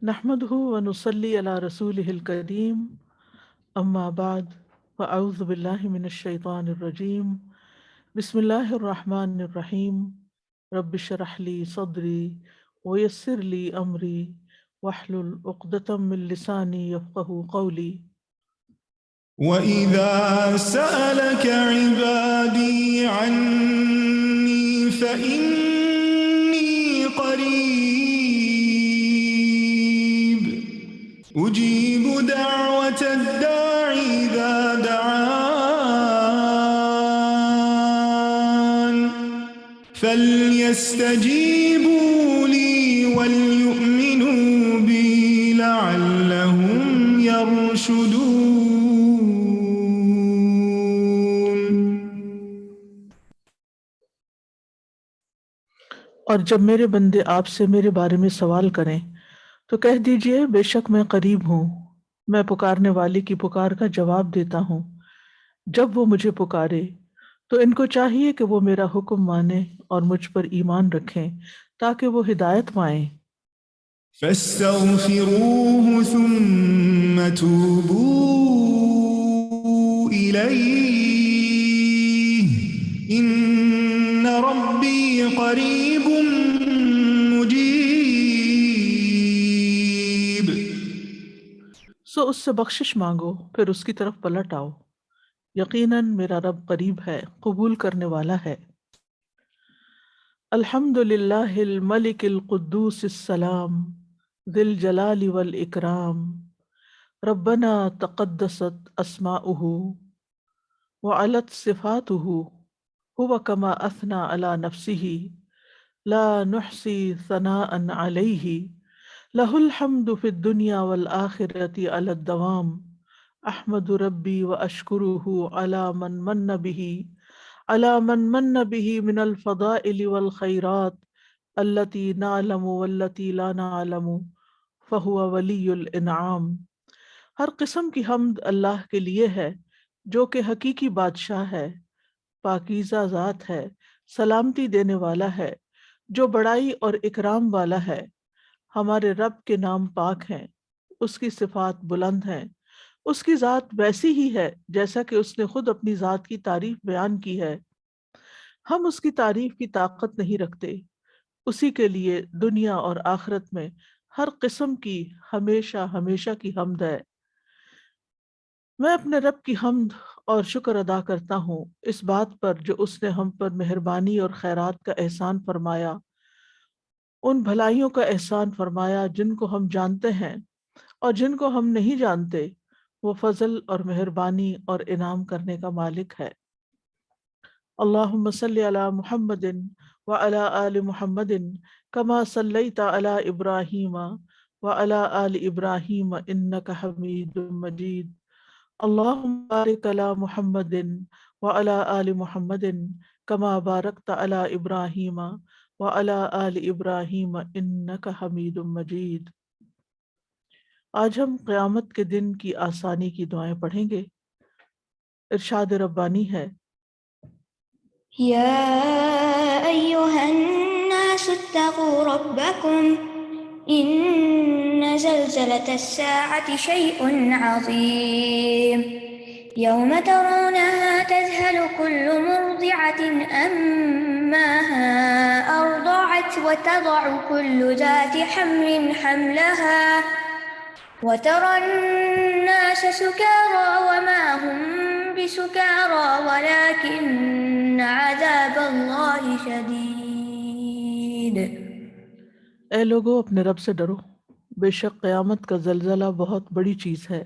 نحمده ونصلي على رسوله الكريم اما بعد فاعوذ بالله من الشيطان الرجيم بسم الله الرحمن الرحيم رب اشرح لي صدري ويسر لي امري واحلل عقدة من لساني يفقهوا قولي. وَإِذَا سَأَلَكَ عِبَادِي عَنِّي فَإِنِّي قَرِيبٌ أُجِيبُ دَعْوَةَ الدَّاعِ إِذَا دَعَانِ فَلْيَسْتَجِيبُوا لِي وَلْيُؤْمِنُوا بِي لَعَلَّهُمْ يَرْشُدُونَ. اور جب میرے بندے آپ سے میرے بارے میں سوال کریں تو کہہ دیجئے بے شک میں قریب ہوں، میں پکارنے والے کی پکار کا جواب دیتا ہوں۔ جب وہ مجھے پکارے تو ان کو چاہیے کہ وہ میرا حکم مانیں اور مجھ پر ایمان رکھیں تاکہ وہ ہدایت پائیں۔ فَاسْتَغْفِرُوهُ ثُمَّ تُوبُوا إِلَيْهِ إِنَّ رَبِّي قَرِيبٌ مُجِيبٌ۔ سو اس سے بخشش مانگو پھر اس کی طرف پلٹ آؤ، یقیناً میرا رب قریب ہے، قبول کرنے والا ہے۔ الحمد للہ الملک القدوس السلام ذی الجلال والاکرام، ربنا تقدست اسماؤہ وعلت صفاتہ هو كما اثنى على نفسه لا نحصي ثناء عليه له الحمد في الدنيا والآخرة على الدوام احمد ربي واشكره على من من به من الفضائل والخيرات التي نعلم والتي لا نعلم فهو ولي الانعام۔ ہر قسم کی حمد اللہ کے لیے ہے جو کہ حقیقی بادشاہ ہے، پاکیزہ ذات ہے، سلامتی دینے والا ہے، جو بڑائی اور اکرام والا ہے۔ ہمارے رب کے نام پاک ہیں، اس کی صفات بلند ہیں، اس کی ذات ویسی ہی ہے جیسا کہ اس نے خود اپنی ذات کی تعریف بیان کی ہے۔ ہم اس کی تعریف کی طاقت نہیں رکھتے، اسی کے لیے دنیا اور آخرت میں ہر قسم کی ہمیشہ ہمیشہ کی حمد ہے۔ میں اپنے رب کی حمد اور شکر ادا کرتا ہوں اس بات پر جو اس نے ہم پر مہربانی اور خیرات کا احسان فرمایا، ان بھلائیوں کا احسان فرمایا جن کو ہم جانتے ہیں اور جن کو ہم نہیں جانتے۔ وہ فضل اور مہربانی اور انعام کرنے کا مالک ہے۔ اللہم صلی علی محمد وعلی آل محمد کما صلیت علی ابراہیم وعلی آل ابراہیم انک حمید مجید۔ اللہم بارک علی محمد وعلی آل محمد کما بارکت علی ابراہیم وعلی آل ابراہیم انک حمید مجید۔ آج ہم قیامت کے دن کی آسانی کی دعائیں پڑھیں گے۔ ارشاد ربانی ہے، يا أيها الناس اتقوا ربكم إن زلزلة الساعة شيء عظيم يوم ترونها تذهل كل مرضعة أمها أرضعت وتضع كل ذات حمل حملها وترى الناس سكارى وما هم بسكارى ولكن عذاب الله شديد۔ اے لوگو اپنے رب سے ڈرو، بے شک قیامت کا زلزلہ بہت بڑی چیز ہے۔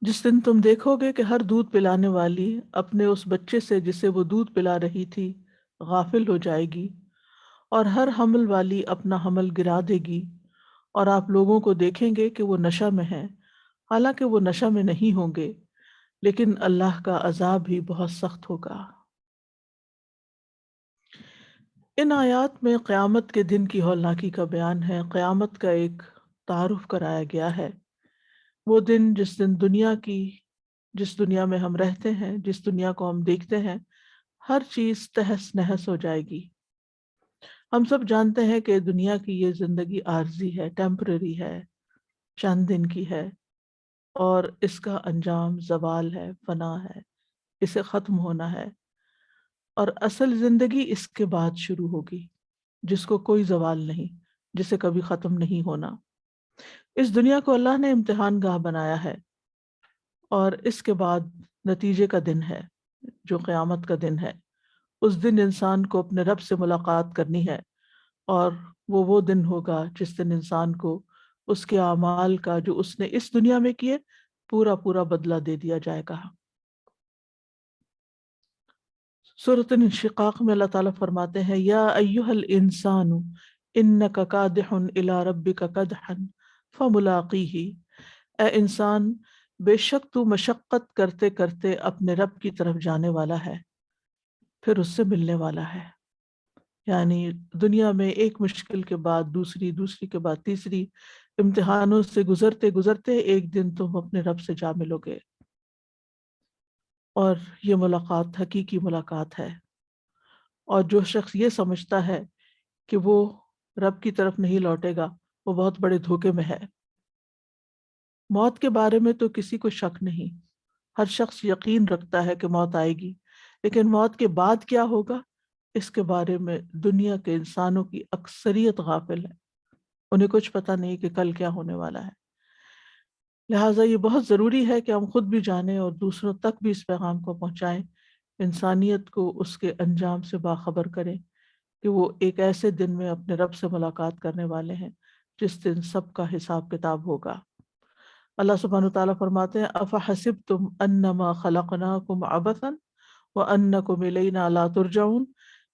جس دن تم دیکھو گے کہ ہر دودھ پلانے والی اپنے اس بچے سے جسے وہ دودھ پلا رہی تھی غافل ہو جائے گی، اور ہر حمل والی اپنا حمل گرا دے گی، اور آپ لوگوں کو دیکھیں گے کہ وہ نشہ میں ہیں، حالانکہ وہ نشہ میں نہیں ہوں گے، لیکن اللہ کا عذاب بھی بہت سخت ہوگا۔ ان آیات میں قیامت کے دن کی ہولناکی کا بیان ہے۔ قیامت کا ایک تعارف کرایا گیا ہے، وہ دن جس دنیا میں ہم رہتے ہیں، جس دنیا کو ہم دیکھتے ہیں، ہر چیز تہس نہس ہو جائے گی۔ ہم سب جانتے ہیں کہ دنیا کی یہ زندگی عارضی ہے، ٹیمپرری ہے، چند دن کی ہے، اور اس کا انجام زوال ہے، فنا ہے، اسے ختم ہونا ہے، اور اصل زندگی اس کے بعد شروع ہوگی، جس کو کوئی زوال نہیں، جسے کبھی ختم نہیں ہونا۔ اس دنیا کو اللہ نے امتحان گاہ بنایا ہے، اور اس کے بعد نتیجے کا دن ہے جو قیامت کا دن ہے۔ اس دن انسان کو اپنے رب سے ملاقات کرنی ہے، اور وہ دن ہوگا جس دن انسان کو اس کے اعمال کا جو اس نے اس دنیا میں کیے پورا پورا بدلہ دے دیا جائے گا۔ سورۃ الانشقاق میں اللہ تعالیٰ فرماتے ہیں یا ایہا الانسان انک کادح الی ربک کدحا فملاقیہ، اے انسان بے شک تو مشقت کرتے کرتے اپنے رب کی طرف جانے والا ہے، پھر اس سے ملنے والا ہے۔ یعنی دنیا میں ایک مشکل کے بعد دوسری، دوسری کے بعد تیسری، امتحانوں سے گزرتے گزرتے ایک دن تم اپنے رب سے جا ملو گے، اور یہ ملاقات حقیقی ملاقات ہے۔ اور جو شخص یہ سمجھتا ہے کہ وہ رب کی طرف نہیں لوٹے گا، وہ بہت بڑے دھوکے میں ہے۔ موت کے بارے میں تو کسی کو شک نہیں، ہر شخص یقین رکھتا ہے کہ موت آئے گی، لیکن موت کے بعد کیا ہوگا اس کے بارے میں دنیا کے انسانوں کی اکثریت غافل ہے، انہیں کچھ پتہ نہیں کہ کل کیا ہونے والا ہے۔ لہٰذا یہ بہت ضروری ہے کہ ہم خود بھی جانیں اور دوسروں تک بھی اس پیغام کو پہنچائیں، انسانیت کو اس کے انجام سے باخبر کریں کہ وہ ایک ایسے دن میں اپنے رب سے ملاقات کرنے والے ہیں جس دن سب کا حساب کتاب ہوگا۔ اللہ سبحانہ وتعالیٰ فرماتے ہیں افحسبتم انما خلقناکم عبثا وانکم الینا لا ترجعون،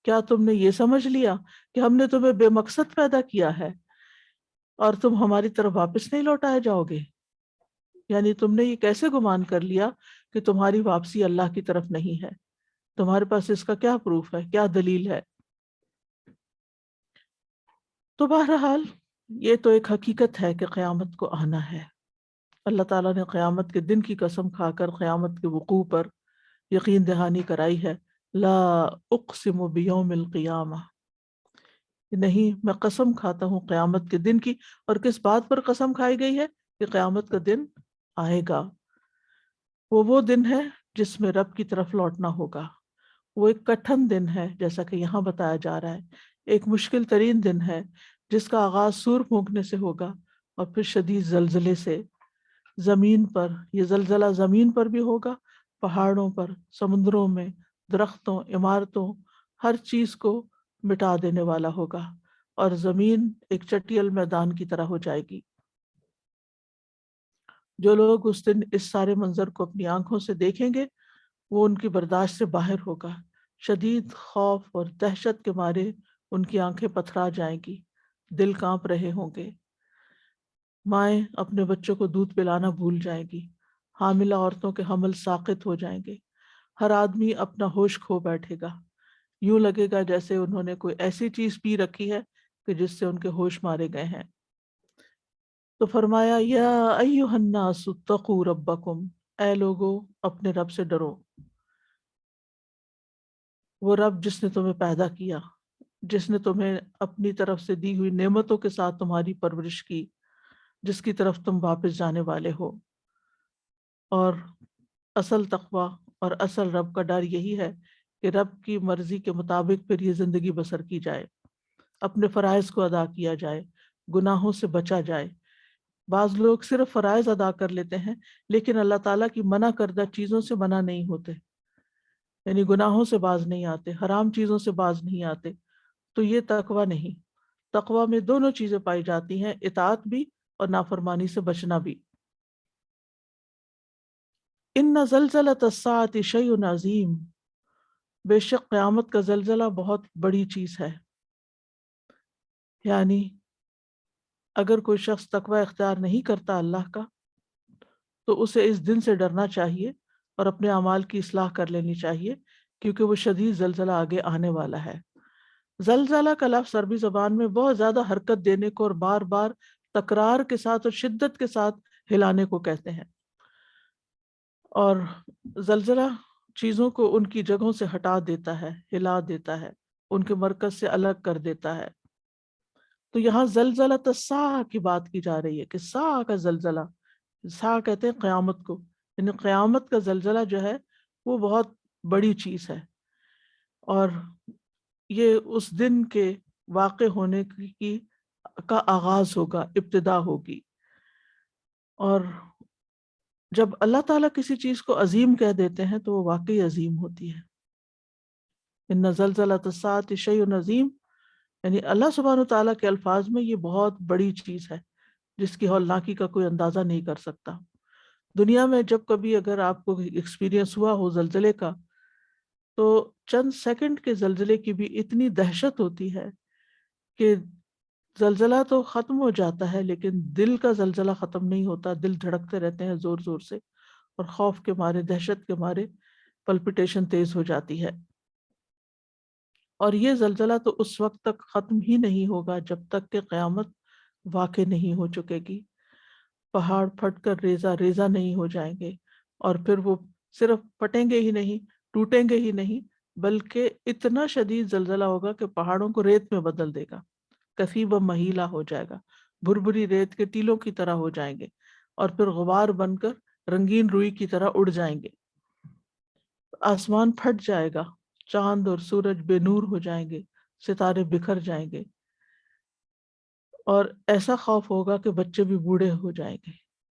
کیا تم نے یہ سمجھ لیا کہ ہم نے تمہیں بے مقصد پیدا کیا ہے اور تم ہماری طرف واپس نہیں لوٹائے جاؤ گے؟ یعنی تم نے یہ کیسے گمان کر لیا کہ تمہاری واپسی اللہ کی طرف نہیں ہے؟ تمہارے پاس اس کا کیا پروف ہے، کیا دلیل ہے؟ تو بہرحال یہ تو ایک حقیقت ہے کہ قیامت کو آنا ہے۔ اللہ تعالیٰ نے قیامت کے دن کی قسم کھا کر قیامت کے وقوع پر یقین دہانی کرائی ہے، لا اقسم بیوم القیامہ، نہیں میں قسم کھاتا ہوں قیامت کے دن کی۔ اور کس بات پر قسم کھائی گئی ہے؟ کہ قیامت کا دن آئے گا، وہ دن ہے جس میں رب کی طرف لوٹنا ہوگا۔ وہ ایک کٹھن دن ہے جیسا کہ یہاں بتایا جا رہا ہے، ایک مشکل ترین دن ہے جس کا آغاز سور پھونکنے سے ہوگا اور پھر شدید زلزلے سے۔ زمین پر یہ زلزلہ زمین پر بھی ہوگا، پہاڑوں پر، سمندروں میں، درختوں، عمارتوں، ہر چیز کو مٹا دینے والا ہوگا، اور زمین ایک چٹیل میدان کی طرح ہو جائے گی۔ جو لوگ اس دن اس سارے منظر کو اپنی آنکھوں سے دیکھیں گے وہ ان کی برداشت سے باہر ہوگا، شدید خوف اور دہشت کے مارے ان کی آنکھیں پتھرا جائیں گی، دل کانپ رہے ہوں گے۔ مائیں اپنے بچوں کو دودھ پلانا بھول جائیں گی، حاملہ عورتوں کے حمل ساقط ہو جائیں گے، ہر آدمی اپنا ہوش کھو بیٹھے گا، یوں لگے گا جیسے انہوں نے کوئی ایسی چیز پی رکھی ہے کہ جس سے ان کے ہوش مارے گئے ہیں۔ تو فرمایا یا ایھا الناس اتقوا ربکم، اے لوگو اپنے رب سے ڈرو، وہ رب جس نے تمہیں پیدا کیا، جس نے تمہیں اپنی طرف سے دی ہوئی نعمتوں کے ساتھ تمہاری پرورش کی، جس کی طرف تم واپس جانے والے ہو۔ اور اصل تقوی اور اصل رب کا ڈر یہی ہے کہ رب کی مرضی کے مطابق پھر یہ زندگی بسر کی جائے، اپنے فرائض کو ادا کیا جائے، گناہوں سے بچا جائے۔ بعض لوگ صرف فرائض ادا کر لیتے ہیں لیکن اللہ تعالیٰ کی منع کردہ چیزوں سے منع نہیں ہوتے، یعنی گناہوں سے باز نہیں آتے، حرام چیزوں سے باز نہیں آتے، تو یہ تقوی نہیں۔ تقوی میں دونوں چیزیں پائی جاتی ہیں، اطاعت بھی اور نافرمانی سے بچنا بھی۔ ان زلزلۃ الساعۃ شیء عظیم، بے شک قیامت کا زلزلہ بہت بڑی چیز ہے۔ یعنی اگر کوئی شخص تقوی اختیار نہیں کرتا اللہ کا تو اسے اس دن سے ڈرنا چاہیے اور اپنے اعمال کی اصلاح کر لینی چاہیے، کیونکہ وہ شدید زلزلہ آگے آنے والا ہے۔ زلزلہ کا لفظ عربی زبان میں بہت زیادہ حرکت دینے کو اور بار بار تکرار کے ساتھ اور شدت کے ساتھ ہلانے کو کہتے ہیں، اور زلزلہ چیزوں کو ان کی جگہوں سے ہٹا دیتا ہے، ہلا دیتا ہے، ان کے مرکز سے الگ کر دیتا ہے۔ تو یہاں زلزلۃ الساعہ کی بات کی جا رہی ہے کہ ساعہ کا زلزلہ، ساعہ کہتے ہیں قیامت کو، یعنی قیامت کا زلزلہ جو ہے وہ بہت بڑی چیز ہے، اور یہ اس دن کے واقع ہونے کی کا آغاز ہوگا، ابتدا ہوگی۔ اور جب اللہ تعالیٰ کسی چیز کو عظیم کہہ دیتے ہیں تو وہ واقعی عظیم ہوتی ہے۔ ان زلزلۃ الساعۃ شیء عظیم، یعنی اللہ سبحانہ وتعالیٰ کے الفاظ میں یہ بہت بڑی چیز ہے جس کی ہولناکی کا کوئی اندازہ نہیں کر سکتا۔ دنیا میں جب کبھی اگر آپ کو ایکسپیرینس ہوا ہو زلزلے کا، تو چند سیکنڈ کے زلزلے کی بھی اتنی دہشت ہوتی ہے کہ زلزلہ تو ختم ہو جاتا ہے لیکن دل کا زلزلہ ختم نہیں ہوتا، دل دھڑکتے رہتے ہیں زور زور سے، اور خوف کے مارے، دہشت کے مارے پلپیٹیشن تیز ہو جاتی ہے۔ اور یہ زلزلہ تو اس وقت تک ختم ہی نہیں ہوگا جب تک کہ قیامت واقع نہیں ہو چکے گی، پہاڑ پھٹ کر ریزہ ریزہ نہیں ہو جائیں گے، اور پھر وہ صرف پھٹیں گے ہی نہیں، ٹوٹیں گے ہی نہیں، بلکہ اتنا شدید زلزلہ ہوگا کہ پہاڑوں کو ریت میں بدل دے گا، کثیب و مہیلا ہو جائے گا، بھربھری ریت کے ٹیلوں کی طرح ہو جائیں گے، اور پھر غبار بن کر رنگین روئی کی طرح اڑ جائیں گے، آسمان پھٹ جائے گا، چاند اور سورج بے نور ہو جائیں گے، ستارے بکھر جائیں گے، اور ایسا خوف ہوگا کہ بچے بھی بوڑھے ہو جائیں گے،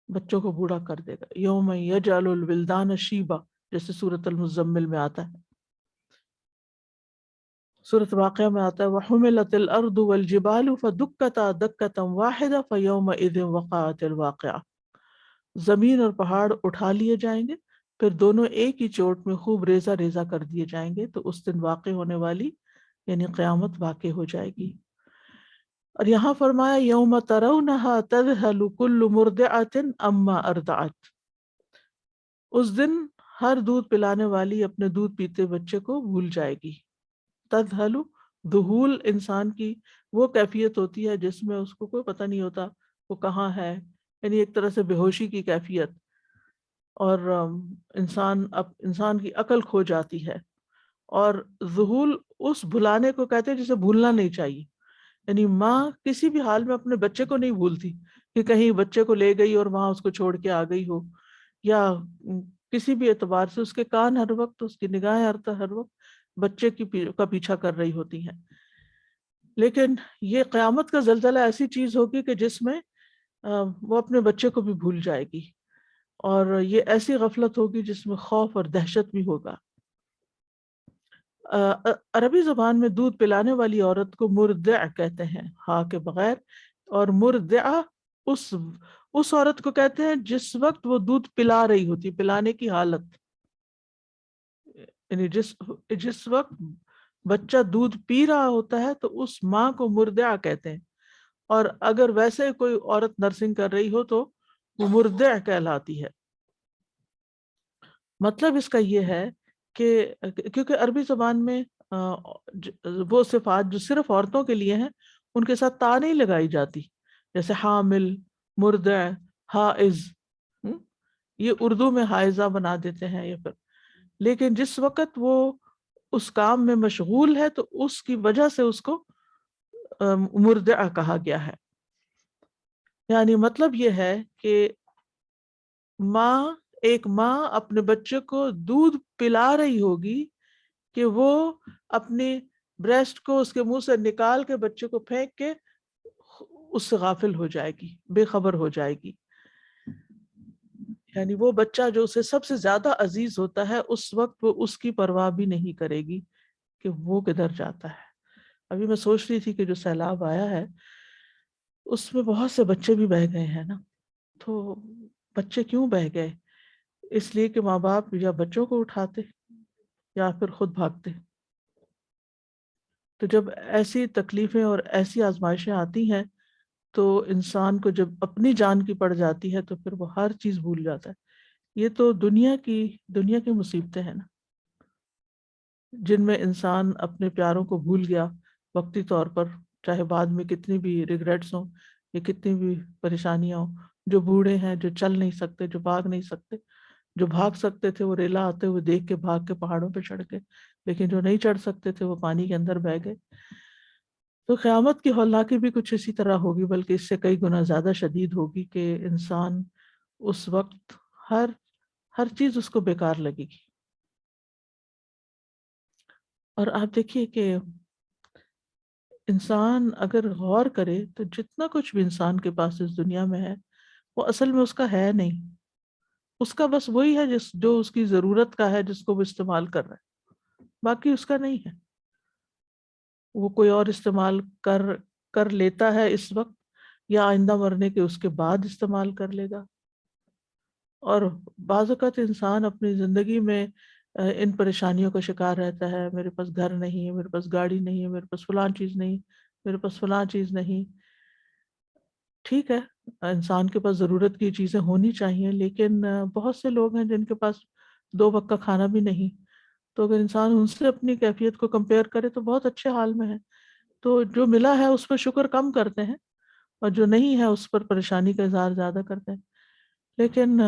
بچوں کو بوڑھا کر دے گا۔ یوم یجعل الولدان شیبا، جیسے سورۃ المزمل میں آتا ہے، سورۃ واقعہ میں آتا ہے وَحُمِلَتِ الْأَرْضُ وَالْجِبَالُ فَدُكَّتَا دَكَّةً وَاحِدَةً فَيَوْمَئِذٍ وَقَعَتِ الْوَاقِعَةُ، زمین اور پہاڑ اٹھا لیے جائیں گے، پھر دونوں ایک ہی چوٹ میں خوب ریزہ ریزہ کر دیے جائیں گے، تو اس دن واقع ہونے والی یعنی قیامت واقع ہو جائے گی۔ اور یہاں فرمایا یوم ترونہا تذہل کل مرضعۃ عما ارضعت، اس دن ہر دودھ پلانے والی اپنے دودھ پیتے بچے کو بھول جائے گی۔ تذہل، ذہول انسان کی وہ کیفیت ہوتی ہے جس میں اس کو کوئی پتہ نہیں ہوتا وہ کہاں ہے، یعنی ایک طرح سے بے ہوشی کی کیفیت، اور انسان کی عقل کھو جاتی ہے۔ اور ذہول اس بھلانے کو کہتے ہیں جسے بھولنا نہیں چاہیے، یعنی ماں کسی بھی حال میں اپنے بچے کو نہیں بھولتی کہ کہیں بچے کو لے گئی اور وہاں اس کو چھوڑ کے آ گئی ہو، یا کسی بھی اعتبار سے اس کے کان ہر وقت، اس کی نگاہیں ہر وقت بچے کا پیچھا کر رہی ہوتی ہیں۔ لیکن یہ قیامت کا زلزلہ ایسی چیز ہوگی کہ جس میں وہ اپنے بچے کو بھی بھول جائے گی، اور یہ ایسی غفلت ہوگی جس میں خوف اور دہشت بھی ہوگا۔ عربی زبان میں دودھ پلانے والی عورت کو مرضع کہتے ہیں، ہاں کے بغیر، اور مرضعہ اس عورت کو کہتے ہیں جس وقت وہ دودھ پلا رہی ہوتی، پلانے کی حالت، یعنی جس وقت بچہ دودھ پی رہا ہوتا ہے تو اس ماں کو مرضعہ کہتے ہیں، اور اگر ویسے کوئی عورت نرسنگ کر رہی ہو تو وہ مرضع کہلاتی ہے۔ مطلب اس کا یہ ہے کہ کیونکہ عربی زبان میں وہ صفات جو صرف عورتوں کے لیے ہیں ان کے ساتھ تا نہیں لگائی جاتی، جیسے حامل، مرضع، حائض، یہ اردو میں حائضہ بنا دیتے ہیں، یا پھر لیکن جس وقت وہ اس کام میں مشغول ہے تو اس کی وجہ سے اس کو مرضعہ کہا گیا ہے۔ یعنی مطلب یہ ہے کہ ایک ماں اپنے بچے کو دودھ پلا رہی ہوگی کہ وہ اپنی بریسٹ کو اس کے منہ سے نکال کے بچے کو پھینک کے اس سے غافل ہو جائے گی، بے خبر ہو جائے گی، یعنی وہ بچہ جو اسے سب سے زیادہ عزیز ہوتا ہے اس وقت وہ اس کی پرواہ بھی نہیں کرے گی کہ وہ کدھر جاتا ہے۔ ابھی میں سوچ رہی تھی کہ جو سیلاب آیا ہے اس میں بہت سے بچے بھی بہہ گئے ہیں نا، تو بچے کیوں بہہ گئے؟ اس لیے کہ ماں باپ یا بچوں کو اٹھاتے یا پھر خود بھاگتے۔ تو جب ایسی تکلیفیں اور ایسی آزمائشیں آتی ہیں تو انسان کو جب اپنی جان کی پڑ جاتی ہے تو پھر وہ ہر چیز بھول جاتا ہے۔ یہ تو دنیا کی مصیبتیں ہیں نا، جن میں انسان اپنے پیاروں کو بھول گیا وقتی طور پر، چاہے بعد میں کتنی بھی ریگریٹس ہوں یا کتنی بھی پریشانیاں ہوں، جو بوڑھے ہیں، جو چل نہیں سکتے، جو بھاگ نہیں سکتے، جو بھاگ سکتے تھے وہ ریلا آتے ہوئے دیکھ کے بھاگ کے پہاڑوں پہ چڑھ گئے، لیکن جو نہیں چڑھ سکتے تھے وہ پانی کے اندر بہہ گئے. تو قیامت کی ہولناکی بھی کچھ اسی طرح ہوگی، بلکہ اس سے کئی گنا زیادہ شدید ہوگی کہ انسان اس وقت ہر ہر چیز اس کو بیکار لگے گی. اور آپ دیکھیے کہ انسان اگر غور کرے تو جتنا کچھ بھی انسان کے پاس اس دنیا میں ہے وہ اصل میں اس کا ہے نہیں. اس کا بس وہی ہے جو اس کی ضرورت کا ہے، جس کو وہ استعمال کر رہا ہے، باقی اس کا نہیں ہے. وہ کوئی اور استعمال کر لیتا ہے اس وقت، یا آئندہ مرنے کے اس کے بعد استعمال کر لے گا. اور بعض اوقات انسان اپنی زندگی میں ان پریشانیوں کا شکار رہتا ہے، میرے پاس گھر نہیں ہے، میرے پاس گاڑی نہیں ہے، میرے پاس فلاں چیز نہیں، میرے پاس فلاں چیز نہیں. ٹھیک ہے، انسان کے پاس ضرورت کی چیزیں ہونی چاہیے، لیکن بہت سے لوگ ہیں جن کے پاس 2 وقت کا کھانا بھی نہیں. تو اگر انسان ان سے اپنی کیفیت کو کمپیئر کرے تو بہت اچھے حال میں ہے. تو جو ملا ہے اس پر شکر کم کرتے ہیں، اور جو نہیں ہے اس پر پریشانی کا اظہار زیادہ کرتے ہیں. لیکن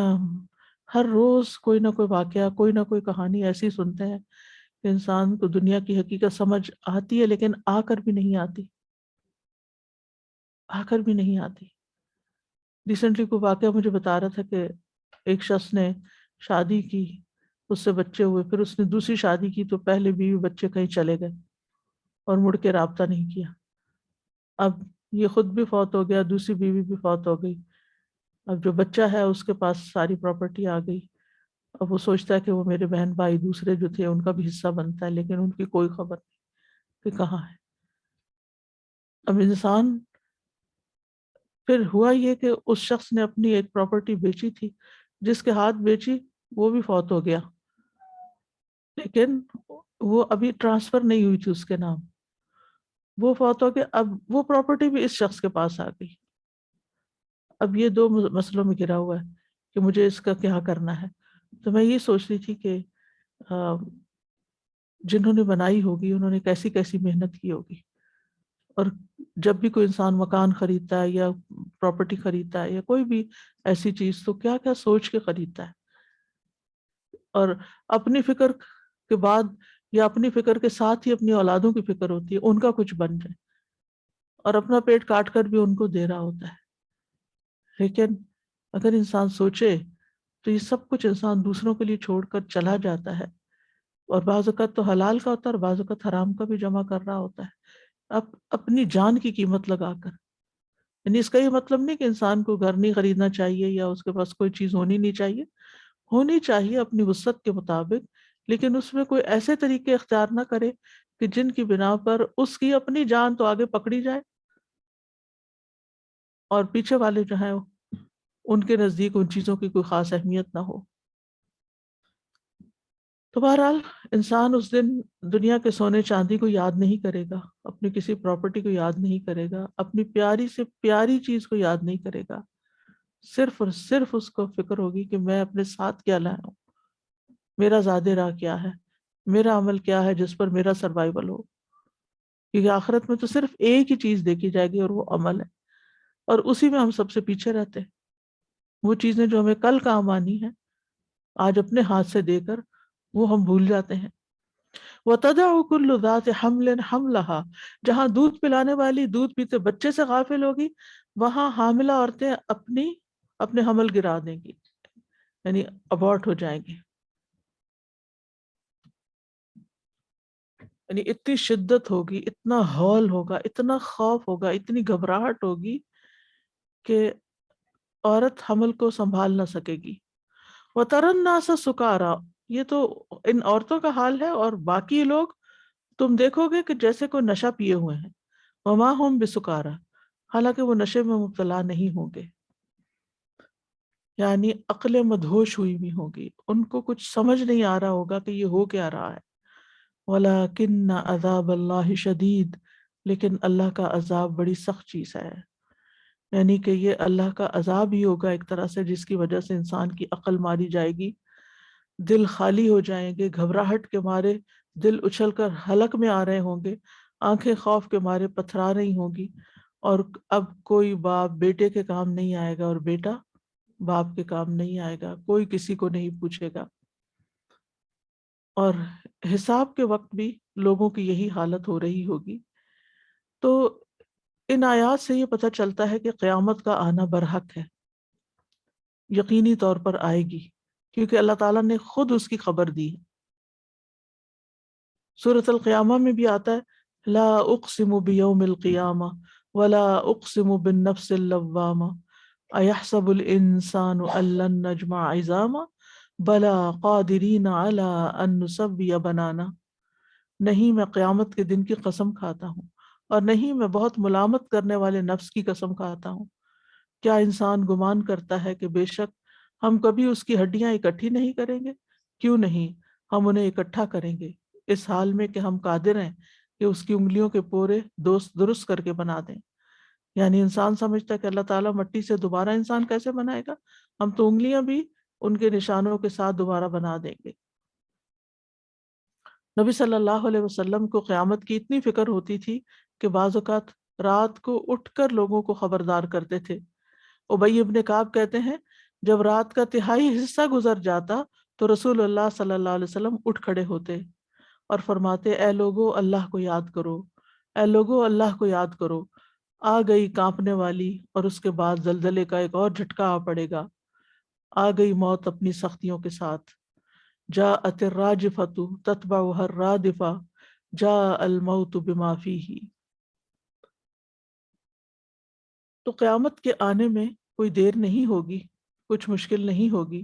ہر روز کوئی نہ کوئی واقعہ، کوئی نہ کوئی کہانی ایسی سنتے ہیں کہ انسان کو دنیا کی حقیقت سمجھ آتی ہے، لیکن آ کر بھی نہیں آتی، آ کر بھی نہیں آتی. ریسنٹلی کوئی واقعہ مجھے بتا رہا تھا کہ ایک شخص نے شادی کی، اس سے بچے ہوئے، پھر اس نے دوسری شادی کی تو پہلے بیوی بچے کہیں چلے گئے اور مڑ کے رابطہ نہیں کیا. اب یہ خود بھی فوت ہو گیا، دوسری بیوی بھی فوت ہو گئی. اب جو بچہ ہے اس کے پاس ساری پراپرٹی آ گئی. اب وہ سوچتا ہے کہ وہ میرے بہن بھائی دوسرے جو تھے ان کا بھی حصہ بنتا ہے، لیکن ان کی کوئی خبر نہیں کہ کہاں ہے. اب انسان، پھر ہوا یہ کہ اس شخص نے اپنی ایک پراپرٹی بیچی تھی، جس کے ہاتھ بیچی وہ بھی فوت ہو گیا، لیکن وہ ابھی ٹرانسفر نہیں ہوئی تھی اس کے نام. وہ فوت ہو گیا، اب وہ پراپرٹی بھی اس شخص کے پاس آ گئی. اب یہ 2 مسئلوں میں گھرا ہوا ہے کہ مجھے اس کا کیا کرنا ہے. تو میں یہ سوچ رہی تھی کہ جنہوں نے بنائی ہوگی انہوں نے کیسی کیسی محنت کی ہوگی. اور جب بھی کوئی انسان مکان خریدتا ہے یا پراپرٹی خریدتا ہے یا کوئی بھی ایسی چیز، تو کیا کیا سوچ کے خریدتا ہے. اور اپنی فکر کے بعد یا اپنی فکر کے ساتھ ہی اپنی اولادوں کی فکر ہوتی ہے، ان کا کچھ بن جائے، اور اپنا پیٹ کاٹ کر بھی ان کو دے رہا ہوتا ہے. لیکن اگر انسان سوچے تو یہ سب کچھ انسان دوسروں کے لیے چھوڑ کر چلا جاتا ہے، اور بعض اوقات تو حلال کا ہوتا ہے اور بعض اوقات حرام کا بھی جمع کر رہا ہوتا ہے، اپنی جان کی قیمت لگا کر. یعنی اس کا یہ مطلب نہیں کہ انسان کو گھر نہیں خریدنا چاہیے یا اس کے پاس کوئی چیز ہونی نہیں چاہیے، ہونی چاہیے اپنی وسعت کے مطابق، لیکن اس میں کوئی ایسے طریقے اختیار نہ کرے کہ جن کی بنا پر اس کی اپنی جان تو آگے پکڑی جائے اور پیچھے والے جو ہیں ان کے نزدیک ان چیزوں کی کوئی خاص اہمیت نہ ہو. تو بہرحال انسان اس دن دنیا کے سونے چاندی کو یاد نہیں کرے گا، اپنی کسی پراپرٹی کو یاد نہیں کرے گا، اپنی پیاری سے پیاری چیز کو یاد نہیں کرے گا. صرف اور صرف اس کو فکر ہوگی کہ میں اپنے ساتھ کیا لایا ہوں، میرا زاد راہ کیا ہے، میرا عمل کیا ہے جس پر میرا سروائیول ہو. کیونکہ آخرت میں تو صرف ایک ہی چیز دیکھی جائے گی اور وہ عمل ہے، اور اسی میں ہم سب سے پیچھے رہتے ہیں. وہ چیزیں جو ہمیں کل کام آنی ہیں آج اپنے ہاتھ سے دے کر وہ ہم بھول جاتے ہیں. وَتَدَعُ كُلُّ ذَاتِ حَمْلٍ حَمْلَهَا، جہاں دودھ پلانے والی دودھ پیتے بچے سے غافل ہوگی، وہاں حاملہ عورتیں اپنے حمل گرا دیں گی، یعنی ابورٹ ہو جائیں گی. یعنی اتنی شدت ہوگی، اتنا ہول ہوگا، اتنا خوف ہوگا، اتنی گھبراہٹ ہوگی کہ عورت حمل کو سنبھال نہ سکے گی. وَتَرَى النَّاسَ سُكَارَىٰ، یہ تو ان عورتوں کا حال ہے، اور باقی لوگ تم دیکھو گے کہ جیسے کوئی نشہ پیے ہوئے ہیں. وَمَا هُمْ بِسُكَارَىٰ، حالانکہ وہ نشے میں مبتلا نہیں ہوں گے، یعنی عقل مدہوش ہوئی بھی ہوگی، ان کو کچھ سمجھ نہیں آ رہا ہوگا کہ یہ ہو کیا رہا ہے. وَلَٰكِنَّ عَذَابَ اللَّهِ شَدِيدٌ، لیکن اللہ کا عذاب بڑی سخت چیز ہے. یعنی کہ یہ اللہ کا عذاب ہی ہوگا ایک طرح سے، جس کی وجہ سے انسان کی عقل ماری جائے گی، دل خالی ہو جائیں گے، گھبراہٹ کے مارے دل اچھل کر حلق میں آ رہے ہوں گے، آنکھیں خوف کے مارے پتھرا رہی ہوں گی، اور اب کوئی باپ بیٹے کے کام نہیں آئے گا اور بیٹا باپ کے کام نہیں آئے گا، کوئی کسی کو نہیں پوچھے گا. اور حساب کے وقت بھی لوگوں کی یہی حالت ہو رہی ہوگی۔ تو ان آیات سے یہ پتہ چلتا ہے کہ قیامت کا آنا برحق ہے، یقینی طور پر آئے گی، کیونکہ اللہ تعالیٰ نے خود اس کی خبر دی ہے۔ سورۃ القیامہ میں بھی آتا ہے لا اقسم بیوم القیامہ ولا اقسم بالنفس اللوامہ ایحسب الانسان ان لن نجمع عظامہ بلا قادرین علی ان نسوی بنانا۔ نہیں میں قیامت کے دن کی قسم کھاتا ہوں، اور نہیں میں بہت ملامت کرنے والے نفس کی قسم کھاتا ہوں۔ کیا انسان گمان کرتا ہے کہ بے شک ہم کبھی اس کی ہڈیاں اکٹھی نہیں کریں گے؟ کیوں نہیں، ہم انہیں اکٹھا کریں گے، اس حال میں کہ ہم قادر ہیں کہ اس کی انگلیوں کے پورے دوست درست کر کے بنا دیں۔ یعنی انسان سمجھتا ہے کہ اللہ تعالیٰ مٹی سے دوبارہ انسان کیسے بنائے گا، ہم تو انگلیاں بھی ان کے نشانوں کے ساتھ دوبارہ بنا دیں گے۔ نبی صلی اللہ علیہ وسلم کو قیامت کی اتنی فکر ہوتی تھی کہ بعض اوقات رات کو اٹھ کر لوگوں کو خبردار کرتے تھے۔ ابی ابن کعب کہتے ہیں جب رات کا تہائی حصہ گزر جاتا تو رسول اللہ صلی اللہ علیہ وسلم اٹھ کھڑے ہوتے اور فرماتے اے لوگو اللہ کو یاد کرو، اے لوگو اللہ کو یاد کرو، آ گئی کانپنے والی اور اس کے بعد زلزلے کا ایک اور جھٹکا آ پڑے گا، آ گئی موت اپنی سختیوں کے ساتھ، جاءت الراجفۃ تتبعها الرادفہ جاء الموت بما فیہ۔ تو قیامت کے آنے میں کوئی دیر نہیں ہوگی، کچھ مشکل نہیں ہوگی،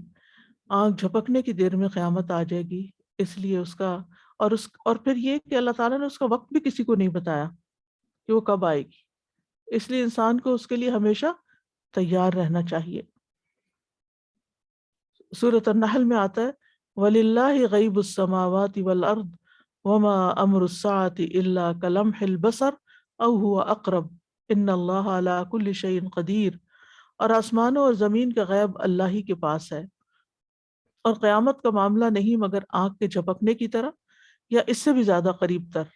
آنکھ جھپکنے کی دیر میں قیامت آ جائے گی۔ اس لیے اس کا اور پھر یہ کہ اللہ تعالیٰ نے اس کا وقت بھی کسی کو نہیں بتایا کہ وہ کب آئے گی، اس لیے انسان کو اس کے لیے ہمیشہ تیار رہنا چاہیے۔ سورۃ النحل میں آتا ہے وَلِلَّهِ غَيْبُ السَّمَاوَاتِ وَالْأَرْضِ وَمَا أَمْرُ السَّاعَةِ إِلَّا كَلَمْحِ الْبَصَرِ أَوْ هُوَ أَقْرَبُ إِنَّ اللَّهَ عَلَى كُلِّ شَيْءٍ قَدِيرٌ۔ اور آسمانوں اور زمین کا غیب اللہ ہی کے پاس ہے، اور قیامت کا معاملہ نہیں مگر آنکھ کے جھپکنے کی طرح یا اس سے بھی زیادہ قریب تر،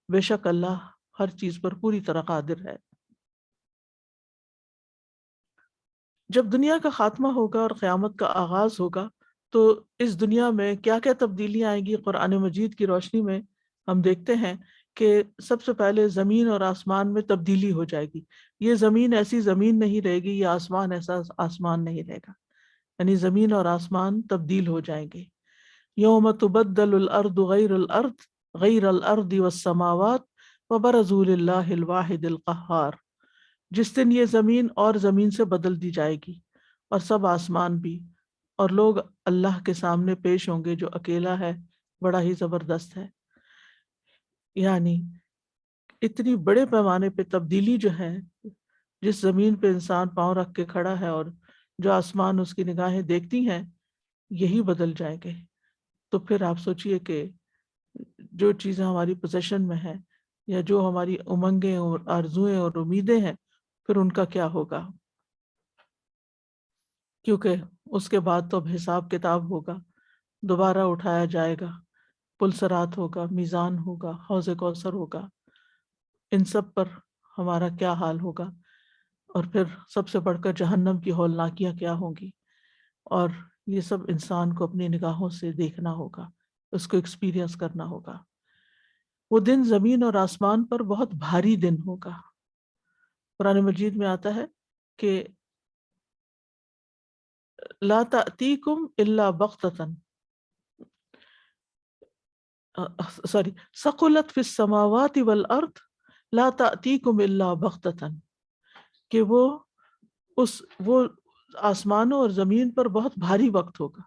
بے شک اللہ ہر چیز پر پوری طرح قادر ہے۔ جب دنیا کا خاتمہ ہوگا اور قیامت کا آغاز ہوگا تو اس دنیا میں کیا کیا تبدیلیاں آئیں گی، قرآن مجید کی روشنی میں ہم دیکھتے ہیں کہ سب سے پہلے زمین اور آسمان میں تبدیلی ہو جائے گی۔ یہ زمین ایسی زمین نہیں رہے گی، یہ آسمان ایسا آسمان نہیں رہے گا، یعنی زمین اور آسمان تبدیل ہو جائیں گے۔ یوم تبدل الارض غیر الارض والسماوات وبرزوا للہ الواحد القہار۔ جس دن یہ زمین اور زمین سے بدل دی جائے گی اور سب آسمان بھی، اور لوگ اللہ کے سامنے پیش ہوں گے جو اکیلا ہے، بڑا ہی زبردست ہے۔ یعنی اتنی بڑے پیمانے پہ تبدیلی جو ہے، جس زمین پہ انسان پاؤں رکھ کے کھڑا ہے اور جو آسمان اس کی نگاہیں دیکھتی ہیں، یہی بدل جائیں گے۔ تو پھر آپ سوچئے کہ جو چیزیں ہماری پوزیشن میں ہیں یا جو ہماری امنگیں اور آرزوئیں اور امیدیں ہیں، پھر ان کا کیا ہوگا؟ کیونکہ اس کے بعد تو اب حساب کتاب ہوگا، دوبارہ اٹھایا جائے گا، پلسرات ہوگا، میزان ہوگا، حوض کوثر ہوگا، ان سب پر ہمارا کیا حال ہوگا، اور پھر سب سے بڑھ کر جہنم کی ہولناکیاں کیا ہوں گی، اور یہ سب انسان کو اپنی نگاہوں سے دیکھنا ہوگا، اس کو ایکسپیرینس کرنا ہوگا۔ وہ دن زمین اور آسمان پر بہت بھاری دن ہوگا۔ قرآن مجید میں آتا ہے کہ لا تأتیکم الا بغتۃ ثقلت فی السماوات والارض لا تأتیکم الا بغتۃ، کہ وہ آسمانوں اور زمین پر بہت بھاری وقت ہوگا،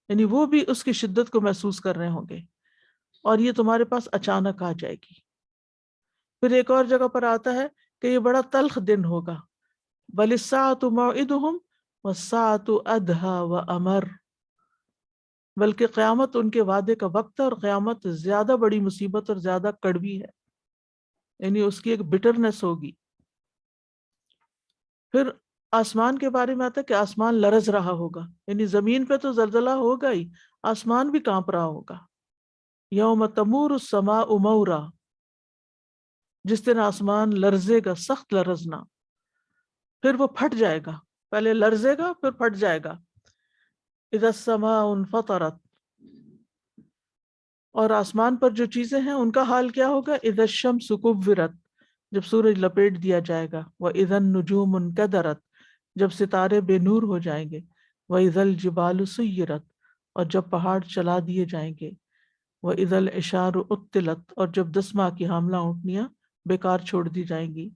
یعنی وہ بھی اس کی شدت کو محسوس کر رہے ہوں گے، اور یہ تمہارے پاس اچانک آ جائے گی۔ پھر ایک اور جگہ پر آتا ہے کہ یہ بڑا تلخ دن ہوگا، بل الساعۃ موعدہم والساعۃ ادہی وامر، بلکہ قیامت ان کے وعدے کا وقت ہے، اور قیامت زیادہ بڑی مصیبت اور زیادہ کڑوی ہے، یعنی اس کی ایک بٹرنس ہوگی۔ پھر آسمان کے بارے میں آتا ہے کہ آسمان لرز رہا ہوگا، یعنی زمین پہ تو زلزلہ ہوگا ہی، آسمان بھی کانپ رہا ہوگا۔ یوم تمور السماء مورا، جس دن آسمان لرزے گا، سخت لرزنا، پھر وہ پھٹ جائے گا، پہلے لرزے گا پھر پھٹ جائے گا۔ اذا السماء انفطرت، اور آسمان پر جو چیزیں ہیں ان کا حال کیا ہوگا؟ اذا الشمس کورت، جب سورج لپیٹ دیا جائے گا، واذا النجوم انکدرت، جب ستارے بے نور ہو جائیں گے، واذا الجبال سیرت، اور جب پہاڑ چلا دیے جائیں گے، واذا العشار عطلت، اور جب 10 ماہ کی حاملہ اونٹنیاں بیکار چھوڑ دی جائیں گی،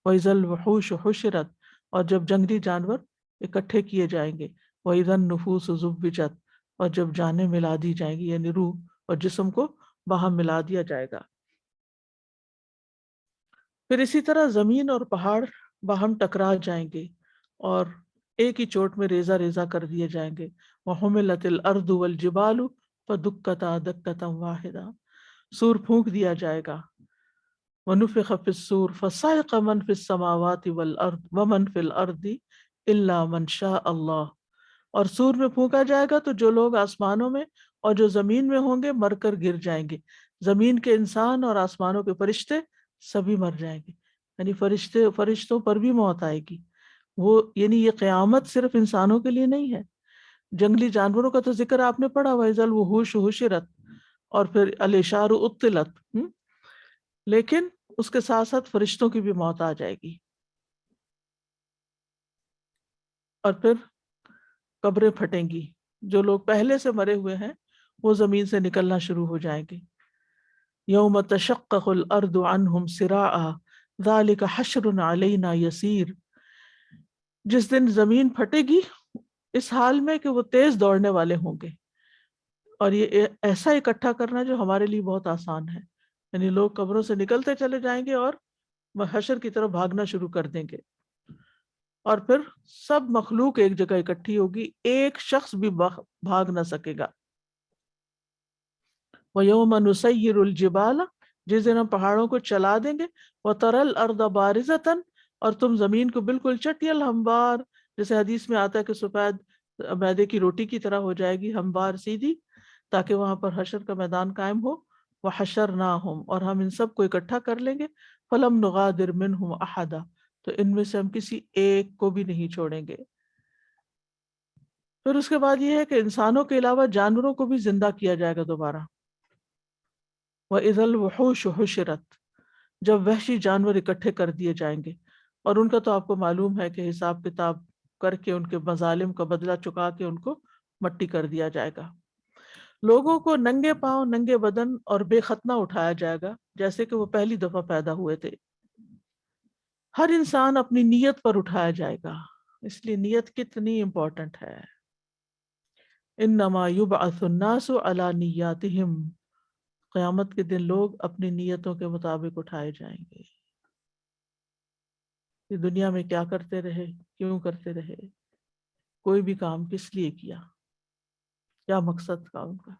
واذا الوحوش حشرت، اور جب جنگلی جانور اکٹھے کیے جائیں گے، واذا النفوس زوجت، اور جب جانیں ملا دی جائیں گی، یعنی روح اور جسم کو باہم ملا دیا جائے گا۔ پھر اسی طرح زمین اور پہاڑ باہم ٹکرا جائیں گے اور ایک ہی چوٹ میں ریزہ ریزہ کر دیے جائیں گے۔ وَحُمِلَتِ الْأَرْضُ وَالْجِبَالُ فَدُكَّتَا دَكَّةً وَاحِدَةً، سور پھونک دیا جائے گا۔ وَنُفِخَ فِي الصُّورِ فَصَعِقَ مَنْ فِي السَّمَاوَاتِ وَالْأَرْضِ وَمَنْ فِي الْأَرْضِ إِلَّا مَنْ شَاءَ اللَّهُ، اور سور میں پھونکا جائے گا تو جو لوگ آسمانوں میں اور جو زمین میں ہوں گے مر کر گر جائیں گے، زمین کے انسان اور آسمانوں کے فرشتے سبھی مر جائیں گے، یعنی فرشتوں پر بھی موت آئے گی۔ وہ یعنی یہ قیامت صرف انسانوں کے لیے نہیں ہے، جنگلی جانوروں کا تو ذکر آپ نے پڑھا، وَإِذَا الْوُحُوشُ حُشِرَتْ، اور پھر الْعِشَارُ عُطِّلَتْ، لیکن اس کے ساتھ ساتھ فرشتوں کی بھی موت آ جائے گی۔ اور پھر قبریں پھٹیں گی، جو لوگ پہلے سے مرے ہوئے ہیں وہ زمین سے نکلنا شروع ہو جائیں گے۔ یوم تشقق الارض عنہم سراعا ذلک حشر علینا یسیر، جس دن زمین پھٹے گی اس حال میں کہ وہ تیز دوڑنے والے ہوں گے، اور یہ ایسا اکٹھا کرنا جو ہمارے لیے بہت آسان ہے، یعنی لوگ قبروں سے نکلتے چلے جائیں گے اور حشر کی طرف بھاگنا شروع کر دیں گے، اور پھر سب مخلوق ایک جگہ اکٹھی ہوگی، ایک شخص بھی بھاگ نہ سکے گا۔ وَيَوْمَ نُسَيِّرُ الْجِبَالَ، جس دن ہم پہاڑوں کو چلا دیں گے، وَتَرَى الْأَرْضَ بَارِزَةً، اور تم زمین کو بالکل چٹیل ہموار، جیسے حدیث میں آتا ہے کہ سفید میدے کی روٹی کی طرح ہو جائے گی، ہموار سیدھی، تاکہ وہاں پر حشر کا میدان قائم ہو۔ وَحَشَرْنَاهُمْ، اور ہم ان سب کو اکٹھا کر لیں گے، فَلَمْ نُغَادِرْ مِنْهُمْ أَحَدًا، تو ان میں سے ہم کسی ایک کو بھی نہیں چھوڑیں گے۔ پھر اس کے بعد یہ ہے کہ انسانوں کے علاوہ جانوروں کو بھی زندہ کیا جائے گا دوبارہ۔ وَإِذَا الْوُحُوشُ حُشِرَتْ، جب وحشی جانور اکٹھے کر دیے جائیں گے، اور ان کا تو آپ کو معلوم ہے کہ حساب کتاب کر کے ان کے مظالم کا بدلہ چکا کے ان کو مٹی کر دیا جائے گا۔ لوگوں کو ننگے پاؤں، ننگے بدن اور بے ختنہ اٹھایا جائے گا جیسے کہ وہ پہلی دفعہ پیدا ہوئے تھے۔ ہر انسان اپنی نیت پر اٹھایا جائے گا، اس لیے نیت کتنی امپورٹنٹ ہے۔ انما یبعث الناس علی نیاتہم، قیامت کے دن لوگ اپنی نیتوں کے مطابق اٹھائے جائیں گے، کہ دنیا میں کیا کرتے رہے، کیوں کرتے رہے، کوئی بھی کام کس لیے کیا، کیا مقصد تھا ان کا۔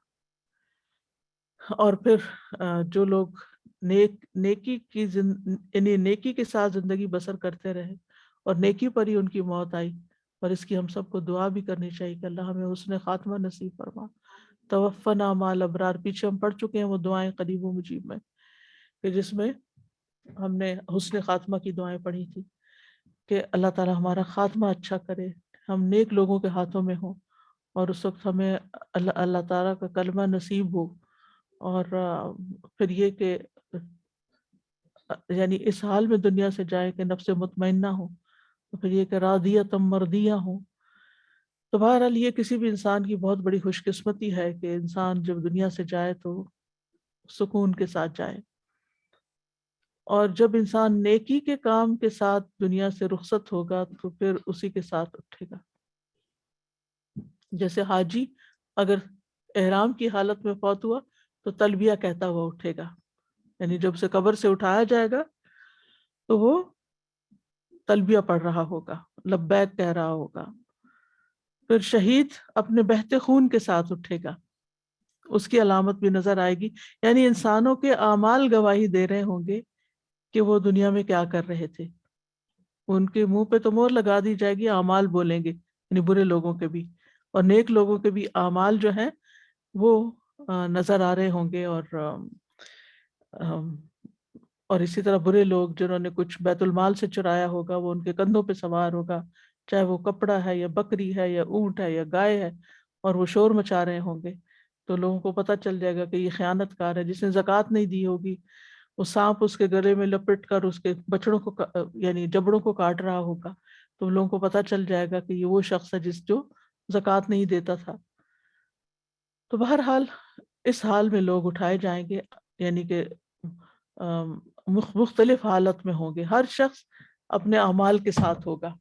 اور پھر جو لوگ نیکی کی یعنی نیکی کے ساتھ زندگی بسر کرتے رہے اور نیکی پر ہی ان کی موت آئی، اور اس کی ہم سب کو دعا بھی کرنی چاہیے کہ اللہ ہمیں حسن خاتمہ نصیب فرما۔ توفنا مع الابرار، پیچھے ہم پڑھ چکے ہیں وہ دعائیں قریب و مجیب میں، کہ جس میں ہم نے حسن خاتمہ کی دعائیں پڑھی تھی کہ اللہ تعالی ہمارا خاتمہ اچھا کرے، ہم نیک لوگوں کے ہاتھوں میں ہوں، اور اس وقت ہمیں اللہ تعالیٰ کا کلمہ نصیب ہو، اور پھر یہ کہ یعنی اس حال میں دنیا سے جائے کہ نفس مطمئنہ ہو، تو پھر یہ کہ راضیۃ مرضیہ ہو۔ تو بہرحال یہ کسی بھی انسان کی بہت بڑی خوش قسمتی ہے کہ انسان جب دنیا سے جائے تو سکون کے ساتھ جائے، اور جب انسان نیکی کے کام کے ساتھ دنیا سے رخصت ہوگا تو پھر اسی کے ساتھ اٹھے گا۔ جیسے حاجی اگر احرام کی حالت میں فوت ہوا تو تلبیہ کہتا ہوا اٹھے گا، یعنی جب سے قبر سے اٹھایا جائے گا تو وہ تلبیہ پڑھ رہا ہوگا، لبیک کہہ رہا ہوگا۔ پھر شہید اپنے بہتے خون کے ساتھ اٹھے گا، اس کی علامت بھی نظر آئے گی، یعنی انسانوں کے اعمال گواہی دے رہے ہوں گے کہ وہ دنیا میں کیا کر رہے تھے۔ ان کے منہ پہ تو مہر لگا دی جائے گی، اعمال بولیں گے، یعنی برے لوگوں کے بھی، اور نیک لوگوں کے بھی اعمال جو ہیں وہ نظر آ رہے ہوں گے، اور اسی طرح برے لوگ جنہوں نے کچھ بیت المال سے چرایا ہوگا وہ ان کے کندھوں پہ سوار ہوگا، چاہے وہ کپڑا ہے یا بکری ہے یا اونٹ ہے یا گائے ہے، اور وہ شور مچا رہے ہوں گے، تو لوگوں کو پتہ چل جائے گا کہ یہ خیانت کار ہے. جس نے زکوٰۃ نہیں دی ہوگی وہ سانپ اس کے گلے میں لپٹ کر اس کے بچڑوں کو یعنی جبڑوں کو کاٹ رہا ہوگا، تو لوگوں کو پتہ چل جائے گا کہ یہ وہ شخص ہے جو زکوٰۃ نہیں دیتا تھا. تو بہرحال اس حال میں لوگ اٹھائے جائیں گے، یعنی کہ مختلف حالت میں ہوں گے، ہر شخص اپنے اعمال کے ساتھ ہوگا.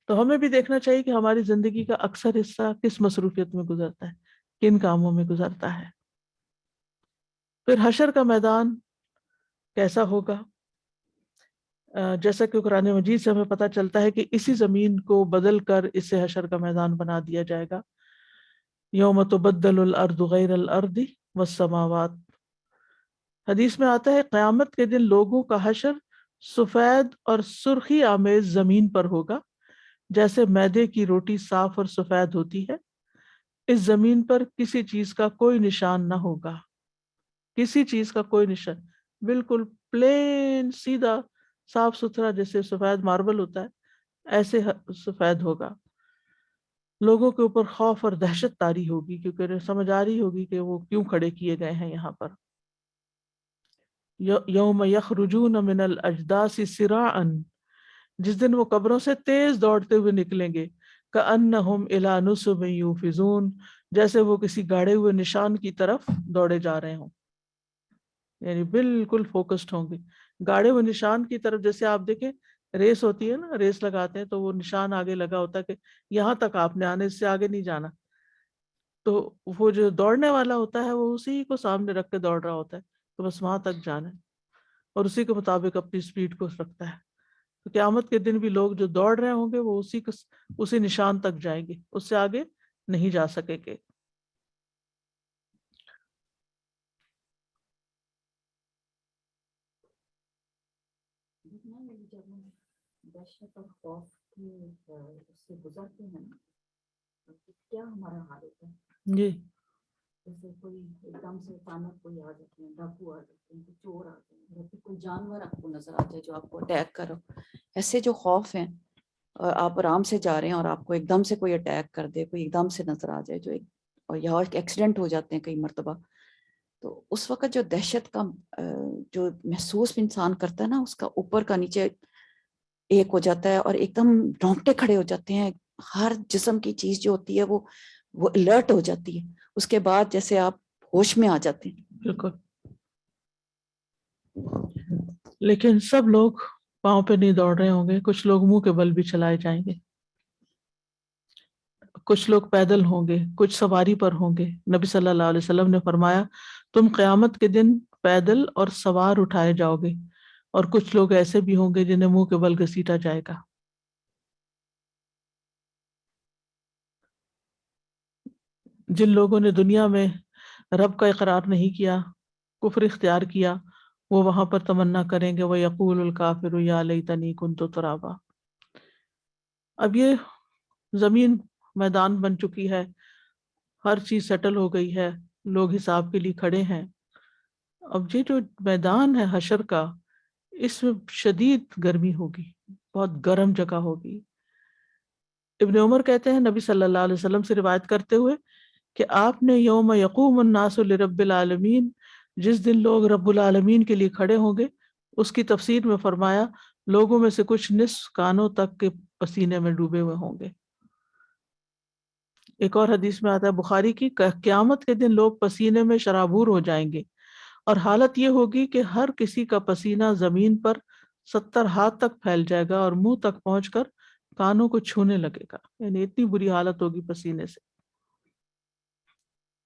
تو ہمیں بھی دیکھنا چاہیے کہ ہماری زندگی کا اکثر حصہ کس مصروفیت میں گزرتا ہے، کن کاموں میں گزرتا ہے. پھر حشر کا میدان کیسا ہوگا؟ جیسا کہ قرآن مجید سے ہمیں پتہ چلتا ہے کہ اسی زمین کو بدل کر اسے حشر کا میدان بنا دیا جائے گا. یوم تبدل الارض غیر الارض والسماوات. حدیث میں آتا ہے قیامت کے دن لوگوں کا حشر سفید اور سرخی آمیز زمین پر ہوگا، جیسے میدے کی روٹی صاف اور سفید ہوتی ہے. اس زمین پر کسی چیز کا کوئی نشان نہ ہوگا، کسی چیز کا کوئی نشان، بالکل پلین سیدھا صاف ستھرا، جیسے سفید ماربل ہوتا ہے ایسے سفید ہوگا. لوگوں کے اوپر خوف اور دہشت طاری ہوگی، کیونکہ انہیں سمجھ آ رہی ہوگی کہ وہ کیوں کھڑے کیے گئے ہیں یہاں پر. یوم یخرجون من الاجداث سراعا. جس دن وہ قبروں سے تیز دوڑتے ہوئے نکلیں گے، کأنہم الی نصب یوفزون. جیسے وہ کسی گاڑے ہوئے نشان کی طرف دوڑے جا رہے ہوں، یعنی بالکل فوکسڈ ہوں گے گاڑے ہوئے نشان کی طرف. جیسے آپ دیکھیں ریس ہوتی ہے نا، ریس لگاتے ہیں تو وہ نشان آگے لگا ہوتا ہے کہ یہاں تک آپ نے آنے، اس سے آگے نہیں جانا. تو وہ جو دوڑنے والا ہوتا ہے وہ اسی کو سامنے رکھ کے دوڑ رہا ہوتا ہے، تو بس وہاں تک جانا ہے اور اسی کے مطابق اپنی سپیڈ کو رکھتا ہے. تو قیامت کے دن بھی لوگ جو دوڑ رہے ہوں گے وہ اسی نشان تک جائیں گے، اس سے آگے نہیں جا سکیں گے. جب ہم دہشت اور خوف کی اس سے گزرتے ہیں تو کیا ہمارا حال ہوتا ہے؟ جی جیسے کوئی ایک دم سے اچانک کوئی آ جاتے ہیں، ڈاکو آ جاتے ہیں، کوئی چور آ جاتے ہیں، یا پھر کوئی جانور آپ کو نظر آ جائے جو آپ کو اٹیک کرو. ایسے جو خوف ہیں، اور آپ آرام سے جا رہے ہیں اور آپ کو ایک دم سے کوئی اٹیک کر دے، کوئی ایک دم سے نظر آ جائے، جو اور یہاں ایکسیڈنٹ ہو جاتے ہیں کئی مرتبہ. تو اس وقت جو دہشت کا جو محسوس انسان کرتا ہے نا، اس کا اوپر کا نیچے ایک ہو جاتا ہے اور ایک دم رونگٹے کھڑے ہو جاتے ہیں. ہر جسم کی چیز جو ہوتی ہے وہ الرٹ ہو جاتی ہے. اس کے بعد جیسے آپ ہوش میں آ جاتے ہیں. بالکل. لیکن سب لوگ پاؤں پہ نہیں دوڑ رہے ہوں گے، کچھ لوگ منہ کے بل بھی چلائے جائیں گے، کچھ لوگ پیدل ہوں گے، کچھ سواری پر ہوں گے. نبی صلی اللہ علیہ وسلم نے فرمایا تم قیامت کے دن پیدل اور سوار اٹھائے جاؤ گے، اور کچھ لوگ ایسے بھی ہوں گے جنہیں منہ کے بل گھسیٹا جائے گا. جن لوگوں نے دنیا میں رب کا اقرار نہیں کیا، کفر اختیار کیا، وہ وہاں پر تمنا کریں گے وَيَقُولُ الْكَافِرُ يَا لَيْتَنِي كُنْتُ تُرَابًا. اب یہ زمین میدان بن چکی ہے، ہر چیز سیٹل ہو گئی ہے، لوگ حساب کے لیے کھڑے ہیں. اب یہ جو میدان ہے حشر کا، اس میں شدید گرمی ہوگی، بہت گرم جگہ ہوگی. ابن عمر کہتے ہیں نبی صلی اللہ علیہ وسلم سے روایت کرتے ہوئے کہ آپ نے یوم یقوم الناس لرب العالمین، جس دن لوگ رب العالمین کے لیے کھڑے ہوں گے، اس کی تفسیر میں فرمایا لوگوں میں سے کچھ نصف کانوں تک کے پسینے میں ڈوبے ہوئے ہوں گے. ایک اور حدیث میں آتا ہے بخاری کی، قیامت کے دن لوگ پسینے میں شرابور ہو جائیں گے، اور حالت یہ ہوگی کہ ہر کسی کا پسینہ زمین پر 70 ہاتھ تک پھیل جائے گا اور منہ تک پہنچ کر کانوں کو چھونے لگے گا. یعنی اتنی بری حالت ہوگی پسینے سے.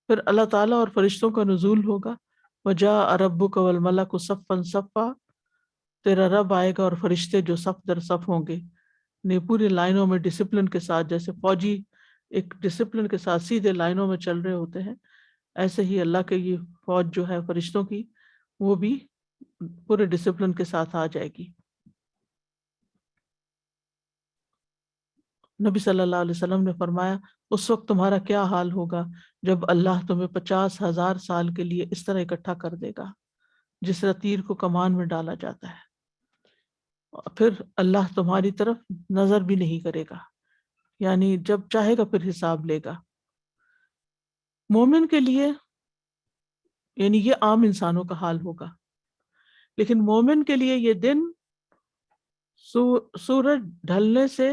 پھر اللہ تعالیٰ اور فرشتوں کا نزول ہوگا. وَجَاءَ رَبُّكَ وَالْمَلَكُ صَفًّا صَفًّا. تیرا رب آئے گا اور فرشتے جو صف در صف ہوں گے، نہیں پوری لائنوں میں ڈسپلن کے ساتھ، جیسے فوجی ایک ڈسپلن کے ساتھ سیدھے لائنوں میں چل رہے ہوتے ہیں، ایسے ہی اللہ کے یہ فوج جو ہے فرشتوں کی، وہ بھی پورے ڈسپلن کے ساتھ آ جائے گی. نبی صلی اللہ علیہ وسلم نے فرمایا اس وقت تمہارا کیا حال ہوگا جب اللہ تمہیں 50,000 سال کے لیے اس طرح اکٹھا کر دے گا جس طرح تیر کو کمان میں ڈالا جاتا ہے، اور پھر اللہ تمہاری طرف نظر بھی نہیں کرے گا، یعنی جب چاہے گا پھر حساب لے گا. مومن کے لیے یعنی یہ عام انسانوں کا حال ہوگا، لیکن مومن کے لیے یہ دن سورج ڈھلنے سے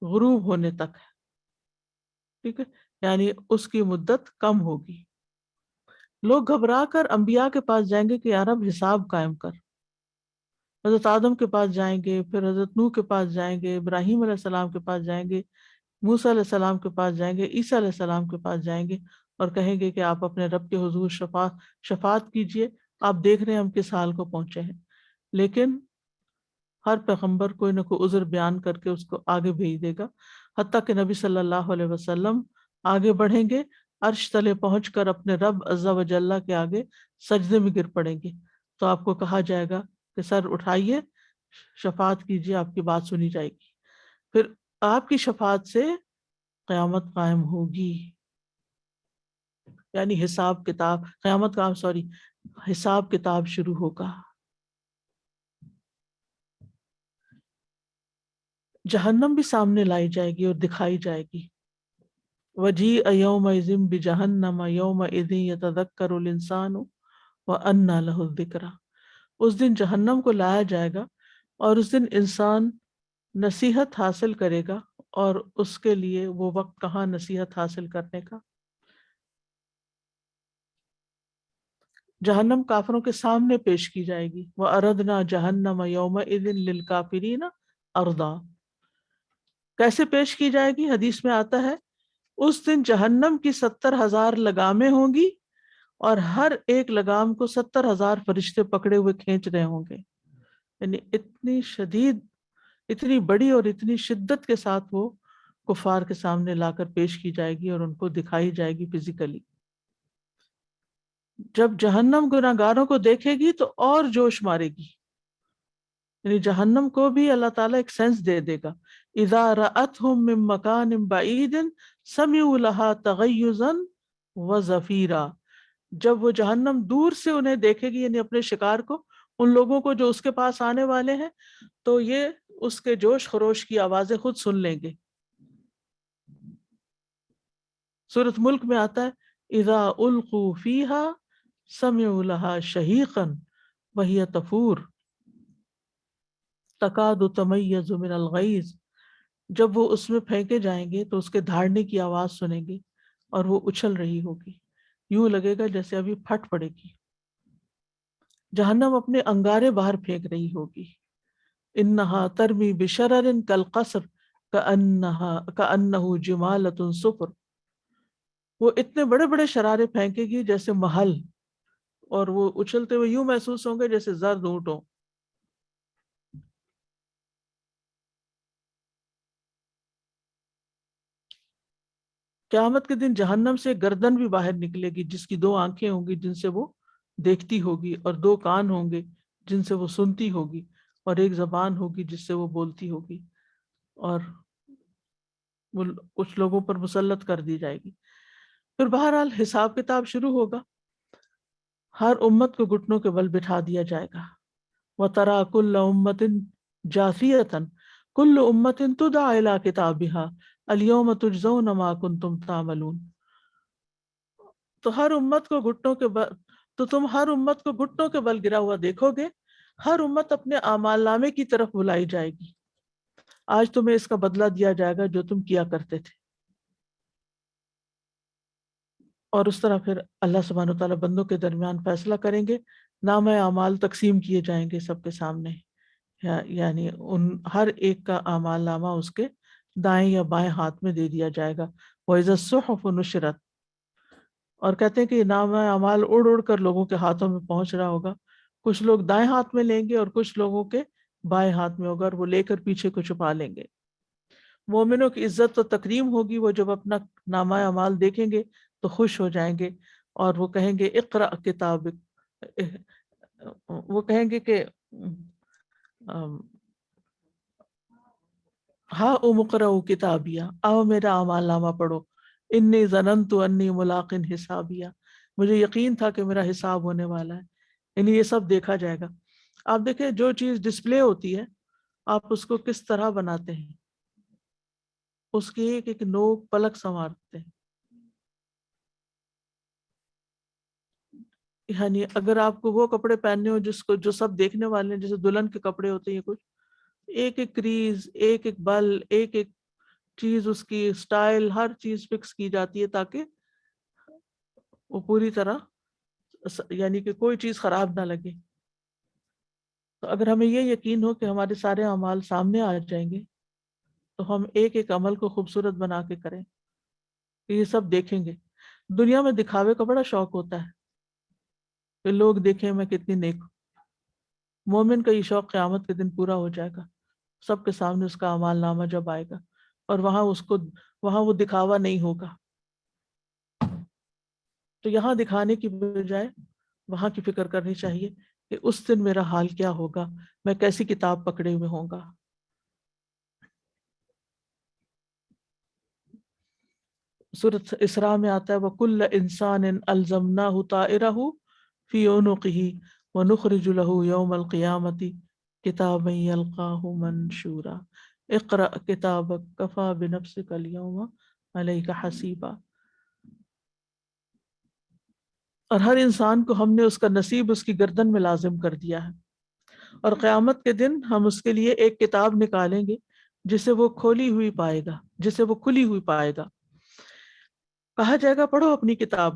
غروب ہونے تک ہے، ٹھیک ہے، یعنی اس کی مدت کم ہوگی۔ لوگ گھبرا کر انبیاء کے پاس جائیں گے کہ یا رب حساب قائم کر، حضرت آدم کے پاس جائیں گے، پھر حضرت نوح کے پاس جائیں گے، ابراہیم علیہ السلام کے پاس جائیں گے، موسیٰ علیہ السلام کے پاس جائیں گے، عیسیٰ علیہ السلام کے پاس جائیں گے اور کہیں گے کہ آپ اپنے رب کے حضور شفاعت کیجئے، آپ دیکھ رہے ہیں ہم کس حال کو پہنچے ہیں۔ لیکن ہر پیغمبر کوئی نہ کوئی عذر بیان کر کے اس کو آگے بھیج دے گا، حتیٰ کہ نبی صلی اللہ علیہ وسلم آگے بڑھیں گے، عرش تلے پہنچ کر اپنے رب عز و جل کے آگے سجدے میں گر پڑیں گے، تو آپ کو کہا جائے گا کہ سر اٹھائیے، شفاعت کیجئے، آپ کی بات سنی جائے گی۔ پھر آپ کی شفاعت سے قیامت قائم ہوگی، یعنی حساب کتاب، قیامت کا حساب کتاب شروع ہوگا۔ جہنم بھی سامنے لائی جائے گی اور دکھائی جائے گی۔ وَجِیءَ یومئذ بجہنم یومئذ یتذکر الانسان وَأَنَّى لَهُ الذکریٰ، اس دن جہنم کو لایا جائے گا اور اس دن انسان نصیحت حاصل کرے گا، اور اس کے لیے وہ وقت کہاں نصیحت حاصل کرنے کا۔ جہنم کافروں کے سامنے پیش کی جائے گی، وَأَرَدْنَا جَهَنَّمَ يَوْمَئِذٍ لِلْكَافِرِينَ عَرْضًا، کیسے پیش کی جائے گی؟ حدیث میں آتا ہے اس دن جہنم کی 70,000 لگامیں ہوں گی اور ہر ایک لگام کو 70,000 فرشتے پکڑے ہوئے کھینچ رہے ہوں گے، یعنی اتنی شدید، اتنی بڑی اور اتنی شدت کے ساتھ وہ کفار کے سامنے لا کر پیش کی جائے گی اور ان کو دکھائی جائے گی فزیکلی۔ جب جہنم گناہگاروں کو دیکھے گی تو اور جوش مارے گی، یعنی جہنم کو بھی اللہ تعالیٰ ایک سینس دے دے گا، اذا رأتهم من مکان بعید سمعوا لها تغیظا وزفیرا، جب وہ جہنم دور سے انہیں دیکھے گی، یعنی اپنے شکار کو، ان لوگوں کو جو اس کے پاس آنے والے ہیں، تو یہ اس کے جوش خروش کی آوازیں خود سن لیں گے۔ سورۃ ملک میں آتا ہے اذا القوا فیہا سمعوا لها شہیقا وہی تفور تکاد تمیز من الغیظ، جب وہ اس میں پھینکے جائیں گے تو اس کے دھاڑنے کی آواز سنیں گے اور وہ اچھل رہی ہوگی، یوں لگے گا جیسے ابھی پھٹ پڑے گی۔ جہنم اپنے انگارے باہر پھینک رہی ہوگی، انہا ترمی بشرر کالقصر کأنہ جمالۃ صفر، وہ اتنے بڑے بڑے شرارے پھینکے گی جیسے محل، اور وہ اچھلتے ہوئے یوں محسوس ہوں گے جیسے زرد اونٹ ہوں۔ قیامت کے دن جہنم سے گردن بھی باہر نکلے گی، جس کی 2 آنکھیں ہوں گی جن سے وہ دیکھتی ہوگی، اور 2 کان ہوں گے جن سے وہ سنتی ہوگی، اور ایک زبان ہوگی جس سے وہ بولتی ہوگی، اور وہ کچھ لوگوں پر مسلط کر دی جائے گی۔ پھر بہرحال حساب کتاب شروع ہوگا، ہر امت کو گھٹنوں کے بل بٹھا دیا جائے گا۔ وَتَرَى كُلَّ أُمَّةٍ جَاثِيَةً كُلُّ أُمَّةٍ تُدْعَىٰ إِلَىٰ كِتَابِهَا الْيَوْمَ تُجْزَوْنَ مَا كُنتُمْ تَعْمَلُونَ، تو ہر امت کو گھٹنوں کے بل، تو تم ہر امت کو گھٹنوں کے بل گرا ہوا دیکھو گے، ہر امت اپنے اعمال نامے کی طرف بلائی جائے گی، آج تمہیں اس کا بدلہ دیا جائے گا جو تم کیا کرتے تھے۔ اور اس طرح پھر اللہ سبحانہ وتعالیٰ بندوں کے درمیان فیصلہ کریں گے، نام اعمال تقسیم کیے جائیں گے سب کے سامنے، یعنی ان ہر ایک کا اعمال نامہ اس کے دائیں یا بائیں ہاتھ میں دے دیا جائے گا۔ وَإِذَا الصُّحُفُ نُشِرَتْ، اور کہتے ہیں کہ نام اعمال اڑ اڑ کر لوگوں کے ہاتھوں میں پہنچ رہا ہوگا، کچھ لوگ دائیں ہاتھ میں لیں گے اور کچھ لوگوں کے بائیں ہاتھ میں ہوگا، اور وہ لے کر پیچھے کو چھپا لیں گے۔ مومنوں کی عزت و تکریم ہوگی، وہ جب اپنا نامہ اعمال دیکھیں گے تو خوش ہو جائیں گے اور وہ کہیں گے اقرأ کتابک، وہ کہیں گے کہ ہاں اقرأ کتابیہ، آؤ میرا اعمال نامہ پڑھو، انی ظننت انی ملاق حسابیہ، مجھے یقین تھا کہ میرا حساب ہونے والا ہے۔ یعنی یہ سب دیکھا جائے گا۔ آپ دیکھیں جو چیز ڈسپلے ہوتی ہے آپ اس کو کس طرح بناتے ہیں، اس کی ایک ایک نوک پلک سنوارتے ہیں، یعنی اگر آپ کو وہ کپڑے پہننے ہو جو سب دیکھنے والے ہیں، جیسے دلہن کے کپڑے ہوتے ہیں کچھ، ایک ایک کریز، ایک ایک بل، ایک ایک چیز، اس کی سٹائل، ہر چیز فکس کی جاتی ہے تاکہ وہ پوری طرح یعنی کہ کوئی چیز خراب نہ لگے. تو اگر ہمیں یہ یقین ہو کہ ہمارے سارے اعمال سامنے آ جائیں گے تو ہم ایک ایک عمل کو خوبصورت بنا کے کریں کہ یہ سب دیکھیں گے. دنیا میں دکھاوے کا بڑا شوق ہوتا ہے کہ لوگ دیکھیں میں کتنی نیک ہوں. مومن کا یہ شوق قیامت کے دن پورا ہو جائے گا، سب کے سامنے اس کا اعمال نامہ جب آئے گا اور وہاں وہ دکھاوا نہیں ہوگا. تو یہاں دکھانے کی بجائے وہاں کی فکر کرنی چاہیے کہ اس دن میرا حال کیا ہوگا، میں کیسی کتاب پکڑے ہوئے ہوں گا. سورۃ اسراء میں آتا ہے وَكُلَّ إِنسَانٍ أَلْزَمْنَاهُ طَائِرَهُ فِي عُنُقِهِ وَنُخْرِجُ لَهُ يَوْمَ الْقِيَامَةِ كِتَابًا يَلْقَاهُ مَنْشُورًا اقْرَأْ كِتَابَكَ كَفَى بِنَفْسِكَ الْيَوْمَ عَلَيْكَ حَسِيبًا. اور ہر انسان کو ہم نے اس کا نصیب اس کی گردن میں لازم کر دیا ہے، اور قیامت کے دن ہم اس کے لیے ایک کتاب نکالیں گے جسے وہ کھلی ہوئی پائے گا، جسے وہ کھلی ہوئی پائے گا. کہا جائے گا پڑھو اپنی کتاب،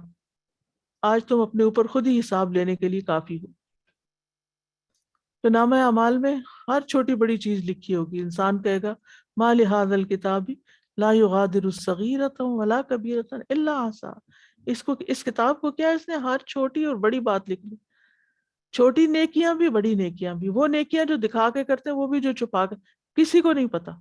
آج تم اپنے اوپر خود ہی حساب لینے کے لیے کافی ہو. تو نامہ اعمال میں ہر چھوٹی بڑی چیز لکھی ہوگی. انسان کہے گا ما لہذا الکتاب لا یغادر صغیرۃ ولا کبیرۃ الا احصاها. اس کتاب کو کیا اس نے ہر چھوٹی اور بڑی بات لکھ لی، چھوٹی نیکیاں بھی بڑی نیکیاں بھی، وہ نیکیاں جو دکھا کے کرتے ہیں وہ بھی جو چھپا کے، کسی کو نہیں پتا.